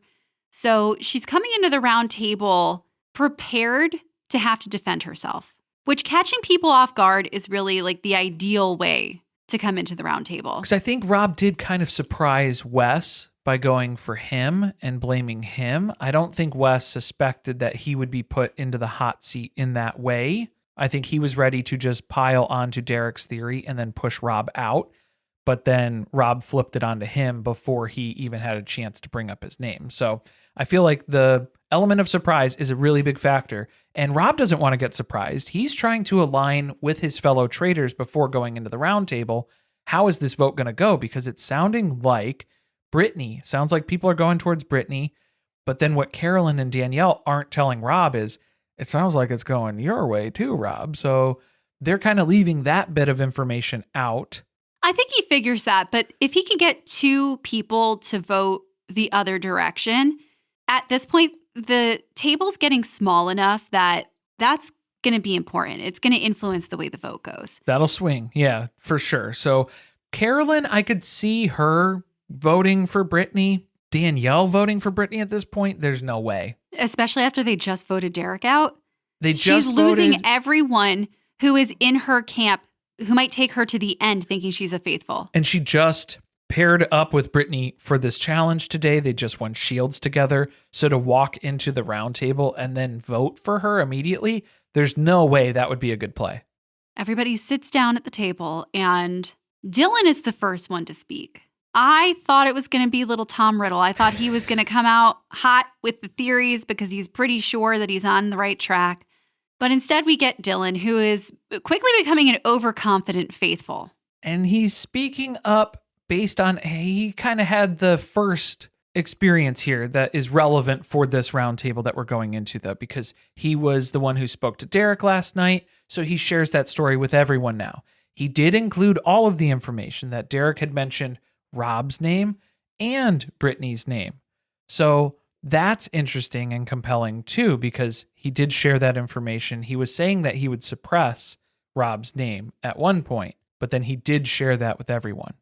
So she's coming into the round table prepared to have to defend herself, which catching people off guard is really the ideal way to come into the round table. Because I think Rob did kind of surprise Wes by going for him and blaming him. I don't think Wes suspected that he would be put into the hot seat in that way. I think he was ready to just pile onto Derek's theory and then push Rob out. But then Rob flipped it onto him before he even had a chance to bring up his name. So I feel like the element of surprise is a really big factor. And Rob doesn't want to get surprised. He's trying to align with his fellow traitors before going into the round table. How is this vote going to go? Because it's sounding like Brittany. Sounds like people are going towards Brittany. But then what Carolyn and Danielle aren't telling Rob is, it sounds like it's going your way too, Rob. So they're kind of leaving that bit of information out. I think he figures that, but if he can get 2 people to vote the other direction, at this point, the table's getting small enough that that's going to be important. It's going to influence the way the vote goes. That'll swing. Yeah, for sure. So Carolyn, I could see her voting for Brittany. Danielle voting for Brittany at this point, there's no way. Especially after they just voted Derek out. She's losing everyone who is in her camp who might take her to the end thinking she's a faithful. And she just paired up with Brittany for this challenge today. They just won shields together. So to walk into the round table and then vote for her immediately, there's no way that would be a good play. Everybody sits down at the table and Dylan is the first one to speak. I thought it was going to be little Tom Riddle. I thought he was going to come out hot with the theories because he's pretty sure that he's on the right track. But instead we get Dylan, who is quickly becoming an overconfident faithful. And he's speaking up based on, he kind of had the first experience here that is relevant for this roundtable that we're going into, though, because he was the one who spoke to Derek last night. So he shares that story with everyone now. He did include all of the information that Derek had mentioned, Rob's name and Brittany's name. So that's interesting and compelling too, because he did share that information. He was saying that he would suppress Rob's name at one point, but then he did share that with everyone.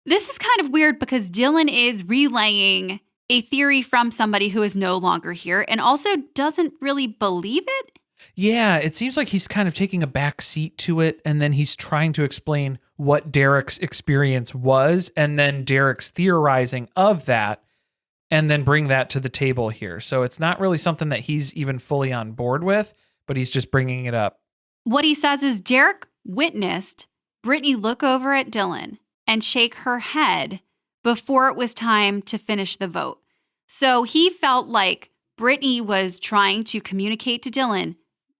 This is kind of weird because Dylan is relaying a theory from somebody who is no longer here and also doesn't really believe it. Yeah, it seems like he's kind of taking a back seat to it, and then he's trying to explain what Derek's experience was, and then Derek's theorizing of that, and then bring that to the table here. So it's not really something that he's even fully on board with, but he's just bringing it up. What he says is Derek witnessed Brittany look over at Dylan and shake her head before it was time to finish the vote. So he felt like Brittany was trying to communicate to Dylan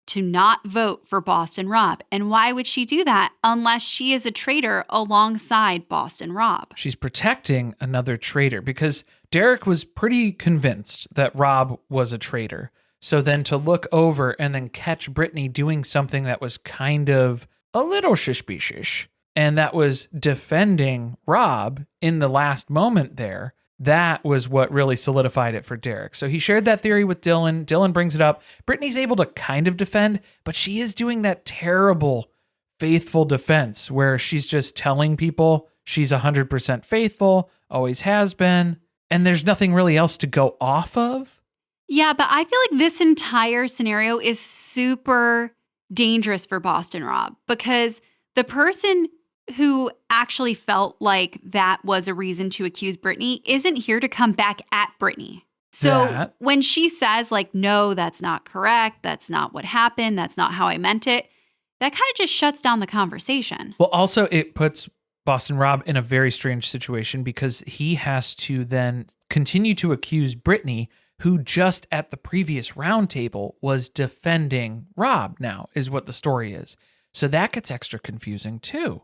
to not vote for Boston Rob. And why would she do that unless she is a traitor alongside Boston Rob? She's protecting another traitor because Derek was pretty convinced that Rob was a traitor. So then to look over and then catch Brittany doing something that was kind of a little suspicious, and that was defending Rob in the last moment there, that was what really solidified it for Derek. So he shared that theory with Dylan. Dylan brings it up. Brittany's able to kind of defend, but she is doing that terrible faithful defense where she's just telling people she's 100% faithful, always has been, and there's nothing really else to go off of. Yeah, but I feel like this entire scenario is super dangerous for Boston Rob because the person who actually felt like that was a reason to accuse Brittany isn't here to come back at Brittany. So when she says like, no, that's not correct, that's not what happened, that's not how I meant it, that kind of just shuts down the conversation. Well, also it puts Boston Rob in a very strange situation because he has to then continue to accuse Brittany, who just at the previous roundtable was defending Rob now, is what the story is. So that gets extra confusing too.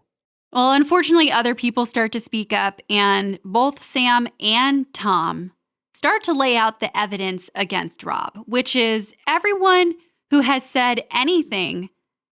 Well, unfortunately, other people start to speak up, and both Sam and Tom start to lay out the evidence against Rob, which is everyone who has said anything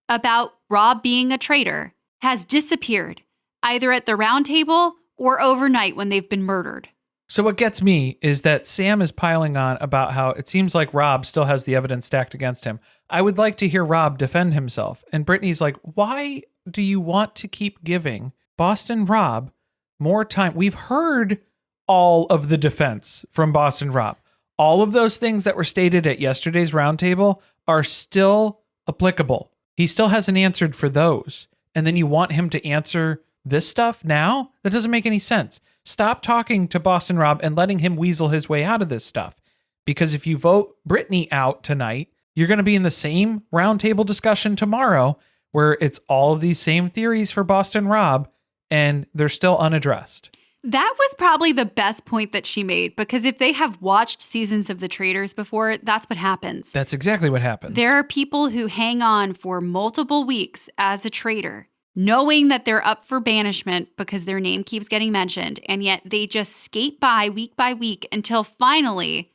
about Rob being a traitor has disappeared, either at the round table or overnight when they've been murdered. So what gets me is that Sam is piling on about how it seems like Rob still has the evidence stacked against him. I would like to hear Rob defend himself. And Brittany's like, why do you want to keep giving Boston Rob more time? We've heard all of the defense from Boston Rob. All of those things that were stated at yesterday's roundtable are still applicable. He still hasn't answered for those. And then you want him to answer this stuff now? That doesn't make any sense. Stop talking to Boston Rob and letting him weasel his way out of this stuff. Because if you vote Brittany out tonight, you're going to be in the same roundtable discussion tomorrow where it's all of these same theories for Boston Rob and they're still unaddressed. That was probably the best point that she made, because if they have watched seasons of The Traitors before, that's what happens. That's exactly what happens. There are people who hang on for multiple weeks as a traitor, knowing that they're up for banishment because their name keeps getting mentioned, and yet they just skate by week until finally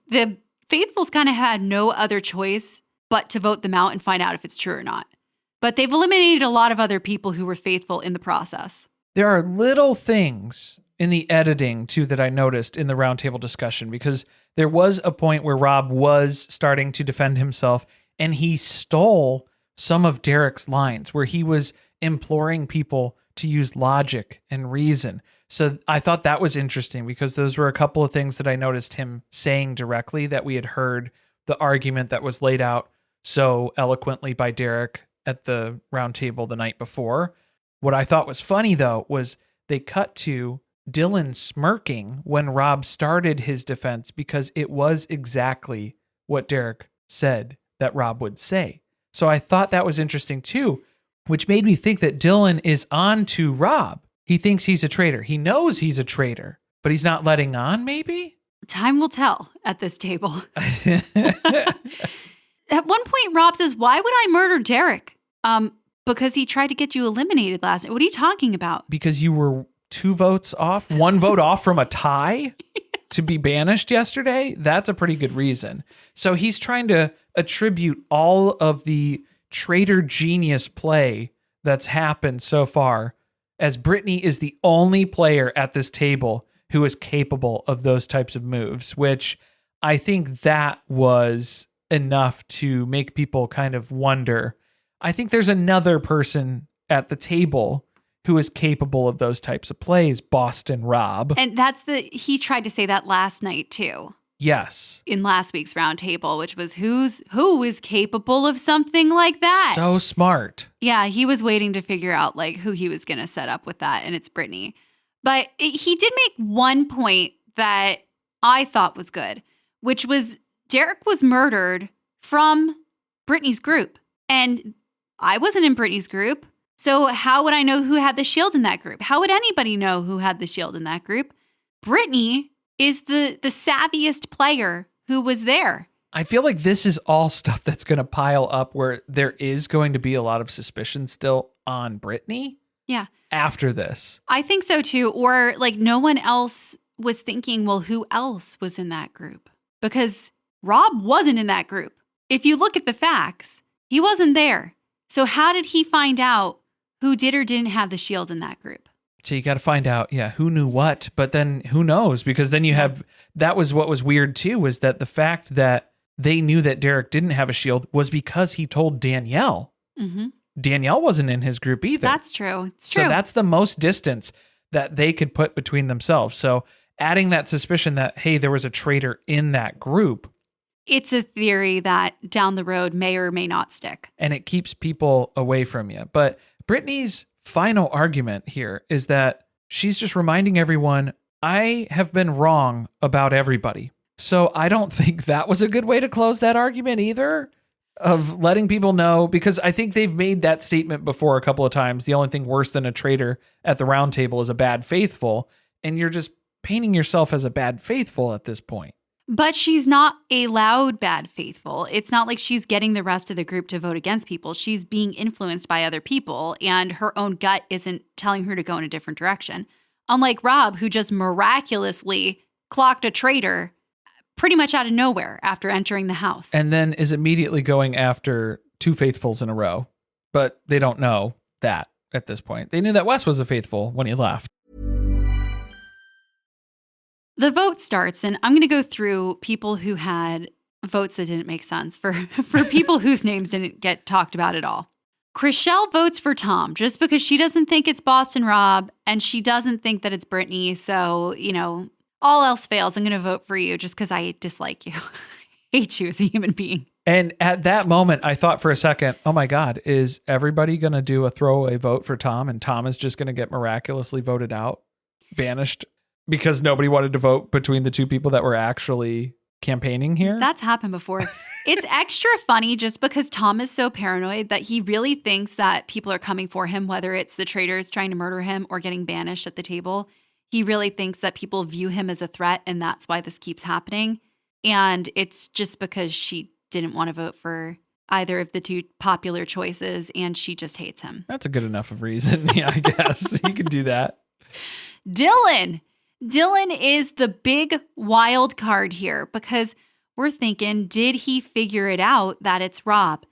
the faithfuls kind of had no other choice but to vote them out and find out if it's true or not. But they've eliminated a lot of other people who were faithful in the process. There are little things in the editing, too, that I noticed in the roundtable discussion, because there was a point where Rob was starting to defend himself, and he stole some of Derek's lines where he was imploring people to use logic and reason. So I thought that was interesting because those were a couple of things that I noticed him saying directly that we had heard the argument that was laid out so eloquently by Derek at the round table the night before. What I thought was funny, though, was they cut to Dylan smirking when Rob started his defense because it was exactly what Derek said that Rob would say. So I thought that was interesting, too, which made me think that Dylan is on to Rob He thinks he's a traitor. He knows he's a traitor, but he's not letting on, maybe? Time will tell at this table. At one point, Rob says, why would I murder Derek? Because he tried to get you eliminated last night. What are you talking about? Because you were 2 votes off, 1 vote off from a tie to be banished yesterday? That's a pretty good reason. So he's trying to attribute all of the traitor genius play that's happened so far, as Brittany is the only player at this table who is capable of those types of moves, which I think that was enough to make people kind of wonder. I think there's another person at the table who is capable of those types of plays, Boston Rob. And he tried to say that last night too. Yes. In last week's round table, which was who is capable of something like that? So smart. Yeah, he was waiting to figure out like who he was going to set up with that, and it's Brittany. But he did make one point that I thought was good, which was Derek was murdered from Brittany's group. And I wasn't in Brittany's group. So how would I know who had the shield in that group? How would anybody know who had the shield in that group? Brittany is the savviest player who was there. I feel like this is all stuff that's going to pile up where there is going to be a lot of suspicion still on Brittany. Yeah. After this. I think so too. Or like no one else was thinking, well, who else was in that group? Because Rob wasn't in that group. If you look at the facts, he wasn't there. So how did he find out who did or didn't have the shield in that group? So you got to find out, who knew what, but then who knows? Because then you have, that was what was weird too, was that the fact that they knew that Derek didn't have a shield was because he told Danielle. Mm-hmm. Danielle wasn't in his group either. That's true. It's true. So that's the most distance that they could put between themselves. So adding that suspicion that, hey, there was a traitor in that group. It's a theory that down the road may or may not stick. And it keeps people away from you. But Brittany's final argument here is that she's just reminding everyone, I have been wrong about everybody. So I don't think that was a good way to close that argument either, of letting people know, because I think they've made that statement before a couple of times. The only thing worse than a traitor at the round table is a bad faithful. And you're just painting yourself as a bad faithful at this point. But she's not a loud bad faithful. It's not like she's getting the rest of the group to vote against people. She's being influenced by other people, and her own gut isn't telling her to go in a different direction. Unlike Rob, who just miraculously clocked a traitor pretty much out of nowhere after entering the house. And then is immediately going after 2 faithfuls in a row. But they don't know that at this point. They knew that Wes was a faithful when he left. The vote starts, and I'm going to go through people who had votes that didn't make sense for people whose names didn't get talked about at all. Chriselle votes for Tom just because she doesn't think it's Boston Rob, and she doesn't think that it's Brittany. So, all else fails, I'm going to vote for you just because I dislike you. Hate you as a human being. And at that moment, I thought for a second, oh my God, is everybody going to do a throwaway vote for Tom, and Tom is just going to get miraculously voted out, banished? Because nobody wanted to vote between the 2 people that were actually campaigning here? That's happened before. It's extra funny just because Tom is so paranoid that he really thinks that people are coming for him, whether it's the traitors trying to murder him or getting banished at the table. He really thinks that people view him as a threat, and that's why this keeps happening. And it's just because she didn't want to vote for either of the 2 popular choices, and she just hates him. That's a good enough of reason. Yeah, I guess you could do that. Dylan is the big wild card here because we're thinking, did he figure it out that it's Rob?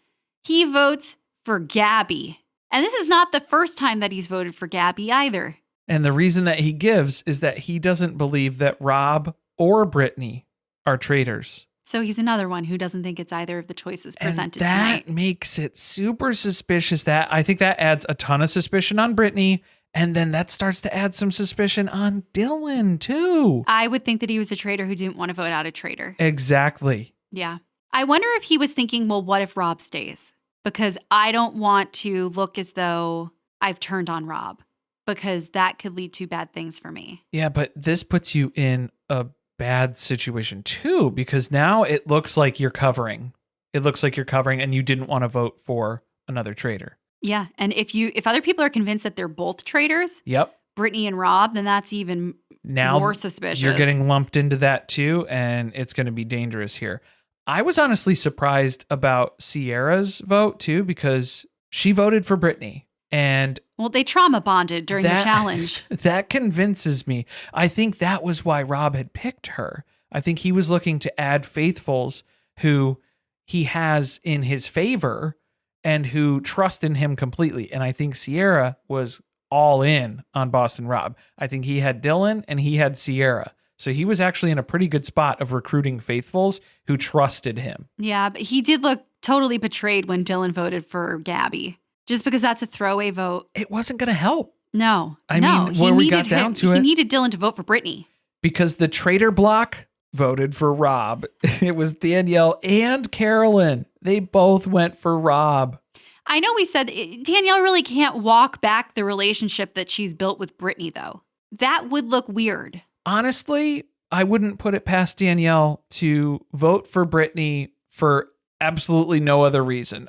He votes for Gabby. And this is not the first time that he's voted for Gabby either. And the reason that he gives is that he doesn't believe that Rob or Brittany are traitors. So he's another one who doesn't think it's either of the choices presented tonight. That makes it super suspicious. I think that adds a ton of suspicion on Brittany. And then that starts to add some suspicion on Dylan, too. I would think that he was a traitor who didn't want to vote out a traitor. Exactly. Yeah. I wonder if he was thinking, well, what if Rob stays? Because I don't want to look as though I've turned on Rob, because that could lead to bad things for me. Yeah, but this puts you in a bad situation, too, because now it looks like you're covering. It looks like you're covering and you didn't want to vote for another traitor. Yeah, and if other people are convinced that they're both traitors, yep, Brittany and Rob, then that's even more suspicious. You're getting lumped into that too, and it's going to be dangerous here. I was honestly surprised about Sierra's vote too, because she voted for Brittany. And well, they trauma bonded during the challenge. That convinces me. I think that was why Rob had picked her. I think he was looking to add faithfuls who he has in his favor and who trust in him completely. And I think Sierra was all in on Boston Rob. I think he had Dylan and he had Sierra. So he was actually in a pretty good spot of recruiting faithfuls who trusted him. Yeah, but he did look totally betrayed when Dylan voted for Gabby. Just because that's a throwaway vote. It wasn't going to help. No. I mean, when we got down to it. He needed Dylan to vote for Brittany. Because the traitor block voted for Rob. It was Danielle and Carolyn. They both went for Rob. I know we said Danielle really can't walk back the relationship that she's built with Brittany, though. That would look weird. Honestly, I wouldn't put it past Danielle to vote for Brittany for absolutely no other reason,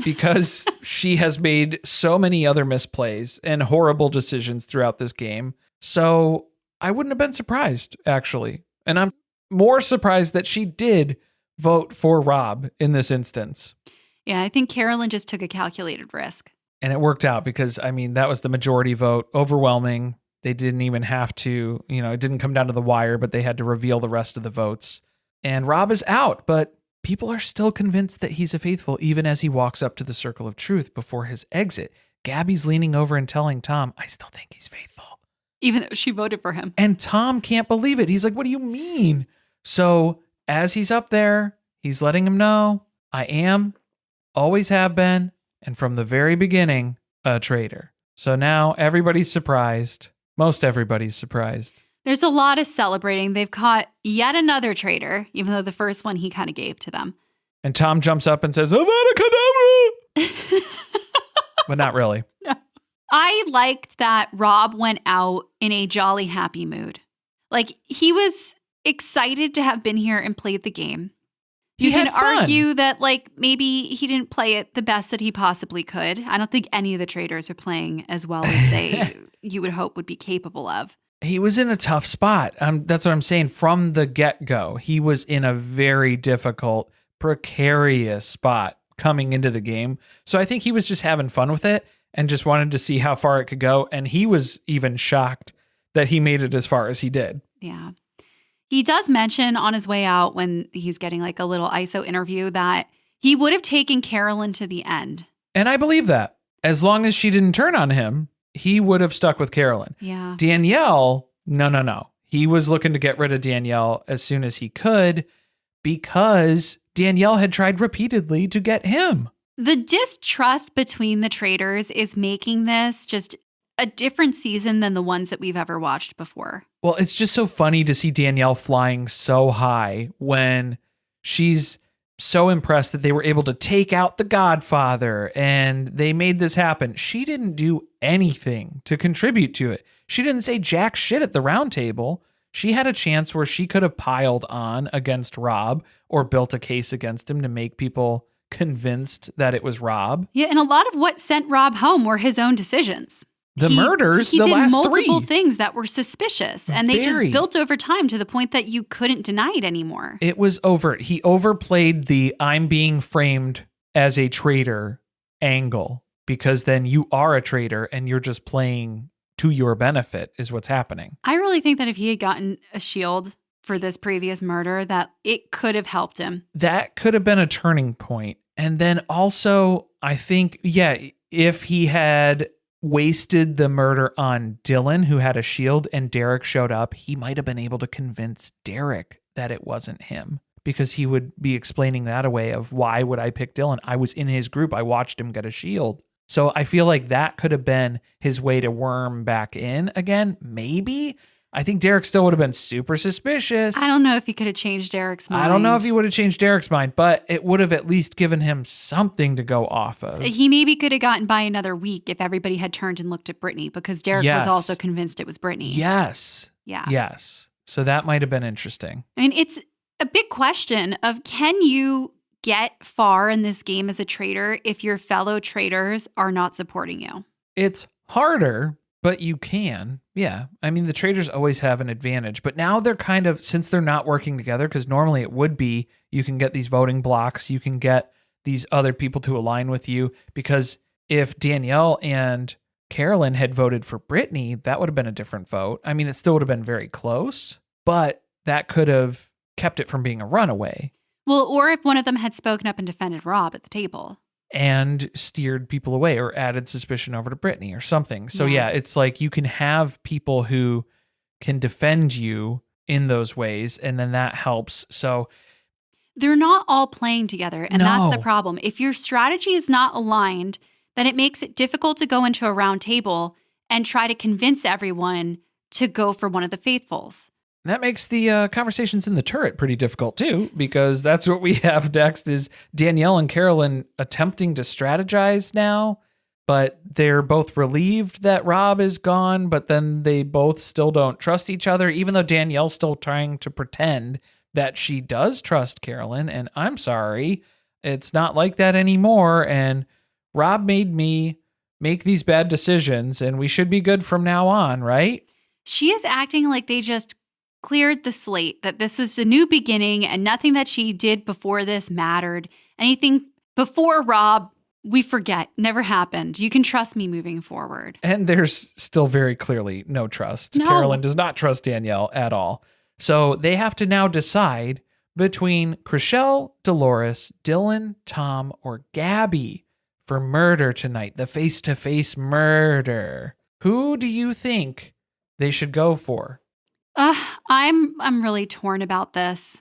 because she has made so many other misplays and horrible decisions throughout this game. So I wouldn't have been surprised, actually. And I'm more surprised that she did vote for Rob in this instance. Yeah, I think Carolyn just took a calculated risk. And it worked out because, I mean, that was the majority vote, overwhelming. They didn't even have to, it didn't come down to the wire, but they had to reveal the rest of the votes. And Rob is out, but people are still convinced that he's a faithful, even as he walks up to the circle of truth before his exit. Gabby's leaning over and telling Tom, I still think he's faithful. Even though she voted for him. And Tom can't believe it. He's like, what do you mean? So as he's up there, he's letting him know, I am, always have been, and from the very beginning, a traitor. So now everybody's surprised. Most everybody's surprised. There's a lot of celebrating. They've caught yet another traitor, even though the first one he kind of gave to them. And Tom jumps up and says, Avada Kedavra! But not really. No. I liked that Rob went out in a jolly, happy mood. Like, he was excited to have been here and played the game. You can argue that, like, maybe he didn't play it the best that he possibly could. I don't think any of the traitors are playing as well as you would hope would be capable of. He was in a tough spot. That's what I'm saying. From the get-go, he was in a very difficult, precarious spot coming into the game. So I think he was just having fun with it and just wanted to see how far it could go. And he was even shocked that he made it as far as he did. Yeah. He does mention on his way out when he's getting like a little ISO interview that he would have taken Carolyn to the end. And I believe that. As long as she didn't turn on him, he would have stuck with Carolyn. Yeah. Danielle, no. He was looking to get rid of Danielle as soon as he could because Danielle had tried repeatedly to get him. The distrust between the traitors is making this just a different season than the ones that we've ever watched before. Well, it's just so funny to see Danielle flying so high when she's so impressed that they were able to take out the Godfather and they made this happen. She didn't do anything to contribute to it. She didn't say jack shit at the round table. She had a chance where she could have piled on against Rob or built a case against him to make people convinced that it was Rob. Yeah, and a lot of what sent Rob home were his own decisions. Murders, the last three. He did multiple things that were suspicious, and they just built over time to the point that you couldn't deny it anymore. It was overt. He overplayed the I'm being framed as a traitor angle, because then you are a traitor and you're just playing to your benefit is what's happening. I really think that if he had gotten a shield for this previous murder, that it could have helped him. That could have been a turning point. And then also, I think, if he had wasted the murder on Dylan, who had a shield, and Derek showed up, he might have been able to convince Derek that it wasn't him, because he would be explaining that away of why would I pick Dylan? I was in his group. I watched him get a shield. So I feel like that could have been his way to worm back in again. Maybe. I think Derek still would have been super suspicious. I don't know if he could have changed Derek's mind. I don't know if he would have changed Derek's mind, but it would have at least given him something to go off of. He maybe could have gotten by another week if everybody had turned and looked at Brittany, because Derek was also convinced it was Brittany. Yes. Yeah. Yes. So that might have been interesting. I mean, it's a big question of, can you get far in this game as a traitor if your fellow traitors are not supporting you? It's harder But you can. Yeah. I mean, the Traitors always have an advantage, but now they're kind of, since they're not working together, because normally it would be, you can get these voting blocks, you can get these other people to align with you, because if Danielle and Carolyn had voted for Brittany, that would have been a different vote. I mean, it still would have been very close, but that could have kept it from being a runaway. Well, or if one of them had spoken up and defended Rob at the table. And steered people away or added suspicion over to Brittany or something. So Yeah. it's like you can have people who can defend you in those ways, and then that helps. So they're not all playing together, and that's the No. problem. If your strategy is not aligned, then it makes it difficult to go into a round table and try to convince everyone to go for one of the faithfuls. that makes the conversations in the turret pretty difficult too, because that's what we have next is Danielle and Carolyn attempting to strategize now, but they're both relieved that Rob is gone, but then they both still don't trust each other, even though Danielle's still trying to pretend that she does trust Carolyn. And I'm sorry, it's not like that anymore. And Rob made me make these bad decisions, and we should be good from now on, right? She is acting like they just cleared the slate, that this is a new beginning and nothing that she did before this mattered. Anything before Rob, we forget, never happened. You can trust me moving forward. And there's still very clearly no trust. No. Carolyn does not trust Danielle at all. So they have to now decide between Chriselle, Dolores, Dylan, Tom, or Gabby for murder tonight, the face-to-face murder. Who do you think they should go for? I'm really torn about this.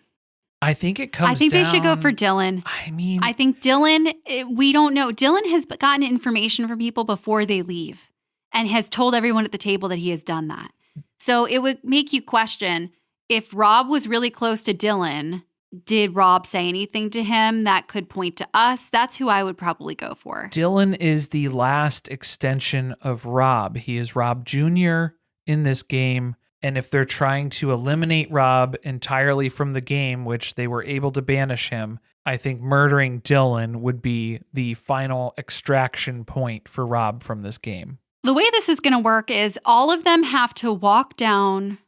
I think it comes I think they should go down- for Dylan. I mean, I think Dylan, we don't know. Dylan has gotten information from people before they leave and has told everyone at the table that he has done that. So it would make you question, if Rob was really close to Dylan, did Rob say anything to him that could point to us? That's who I would probably go for. Dylan is the last extension of Rob. He is Rob Jr. in this game. And if they're trying to eliminate Rob entirely from the game, which they were able to banish him, I think murdering Dylan would be the final extraction point for Rob from this game. The way this is going to work is all of them have to walk down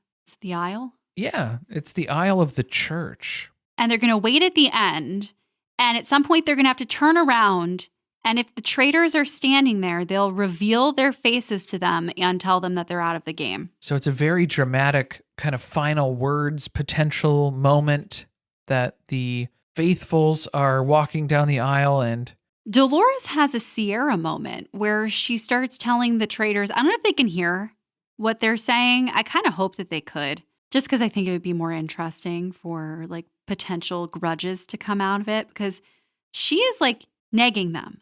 the aisle. Yeah, it's the aisle of the church. And they're going to wait at the end. And at some point, they're going to have to turn around. And if the traitors are standing there, they'll reveal their faces to them and tell them that they're out of the game. So it's a very dramatic kind of final words potential moment that the faithfuls are walking down the aisle, and Dolores has a Sierra moment where she starts telling the traitors, I don't know if they can hear what they're saying. I kind of hope that they could, just because I think it would be more interesting for like potential grudges to come out of it, because she is like negging them.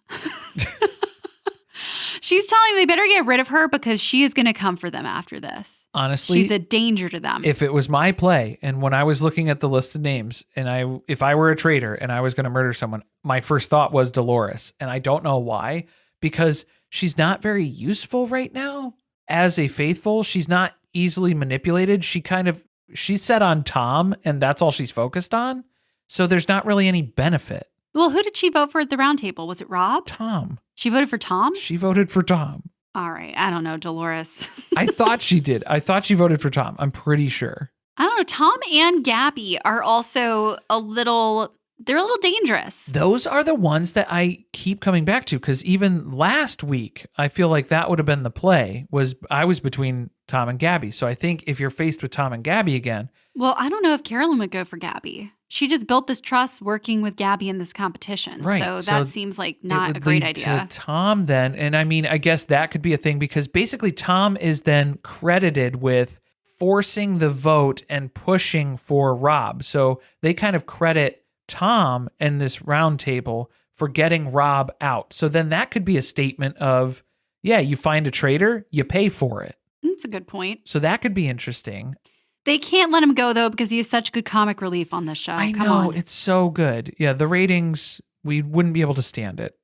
She's telling them they better get rid of her because she is going to come for them after this. honestly, She's a danger to them. if it was my play, and when I was looking at the list of names, and if I were a traitor and I was going to murder someone, my first thought was Dolores. And I don't know why, because she's not very useful right now as a faithful. She's not easily manipulated. She's set on Tom, and that's all she's focused on. So there's not really any benefit. Well, who did she vote for at the round table? Was it Rob? Tom. She voted for Tom? She voted for Tom. All right. I don't know, Dolores. I thought she did. I thought she voted for Tom. I'm pretty sure. I don't know. Tom and Gabby are also they're a little dangerous. Those are the ones that I keep coming back to, because even last week, I feel like that would have been the play. I was between Tom and Gabby. So I think if you're faced with Tom and Gabby again. Well, I don't know if Carolyn would go for Gabby. She just built this trust working with Gabby in this competition. Right. So So that seems like it not would a great lead idea. to Tom then. And I mean, I guess that could be a thing, because basically Tom is then credited with forcing the vote and pushing for Rob. So they kind of credit Tom in this round table for getting Rob out. So then that could be a statement of, yeah, you find a traitor, you pay for it. That's a good point. So that could be interesting. They can't let him go, though, because he has such good comic relief on this show. I Come know, on. it's so good. Yeah, the ratings, we wouldn't be able to stand it.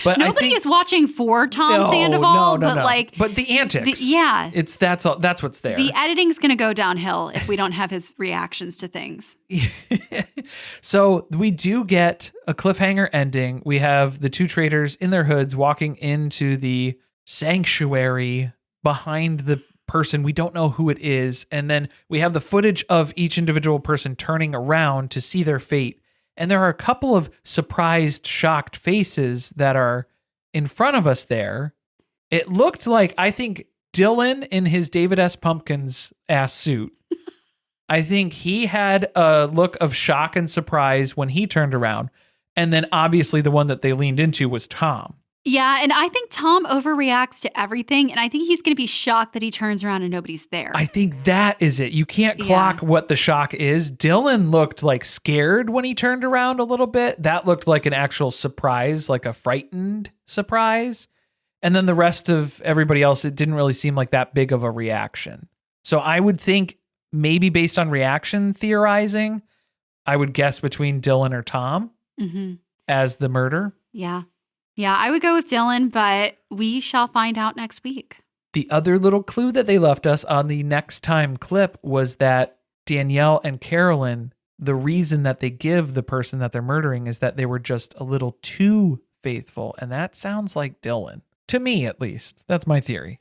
But Nobody I think, is watching for Tom Sandoval, but like, but the antics. yeah. That's what's there. The editing's going to go downhill if we don't have his reactions to things. So we do get a cliffhanger ending. We have the two traitors in their hoods walking into the sanctuary behind the person. We don't know who it is. And then we have the footage of each individual person turning around to see their fate. And there are a couple of surprised, shocked faces that are in front of us there. It looked like, I think, Dylan in his David S. Pumpkins ass suit. I think he had a look of shock and surprise when he turned around. And then obviously the one that they leaned into was Tom. Yeah, and I think Tom overreacts to everything, and I think he's going to be shocked that he turns around and nobody's there. I think that is it. You can't clock what the shock is. Dylan looked like scared when he turned around a little bit. That looked like an actual surprise, like a frightened surprise. And then the rest of everybody else, it didn't really seem like that big of a reaction. So I would think maybe based on reaction theorizing, I would guess between Dylan or Tom as the murder. Yeah. Yeah, I would go with Dylan, but we shall find out next week. The other little clue that they left us on the next time clip was that Danielle and Carolyn, the reason that they give the person that they're murdering is that they were just a little too faithful. And that sounds like Dylan. To me, at least. That's my theory.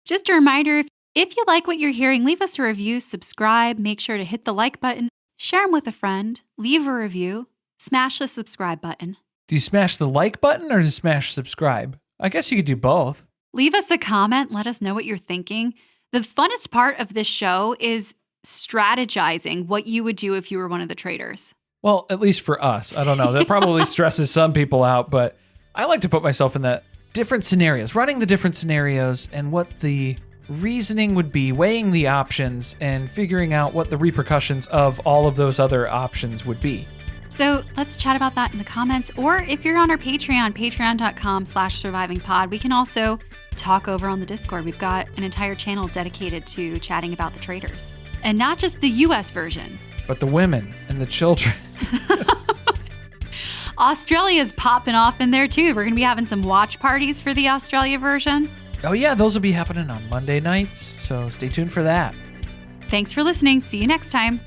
Just a reminder, if you like what you're hearing, leave us a review, subscribe, make sure to hit the like button, share them with a friend, leave a review, smash the subscribe button. Do you smash the like button or do you smash subscribe? I guess you could do both. Leave us a comment. Let us know what you're thinking. The funnest part of this show is strategizing what you would do if you were one of the traitors. Well, at least for us. I don't know. That probably stresses some people out, but I like to put myself in the different scenarios, running the different scenarios and what the reasoning would be, weighing the options and figuring out what the repercussions of all of those other options would be. So let's chat about that in the comments. Or if you're on our Patreon, patreon.com/survivingpod, we can also talk over on the Discord. We've got an entire channel dedicated to chatting about the traitors. And not just the US version. But the women and the children. Australia's popping off in there too. We're going to be having some watch parties for the Australia version. Oh yeah, those will be happening on Monday nights. So stay tuned for that. Thanks for listening. See you next time.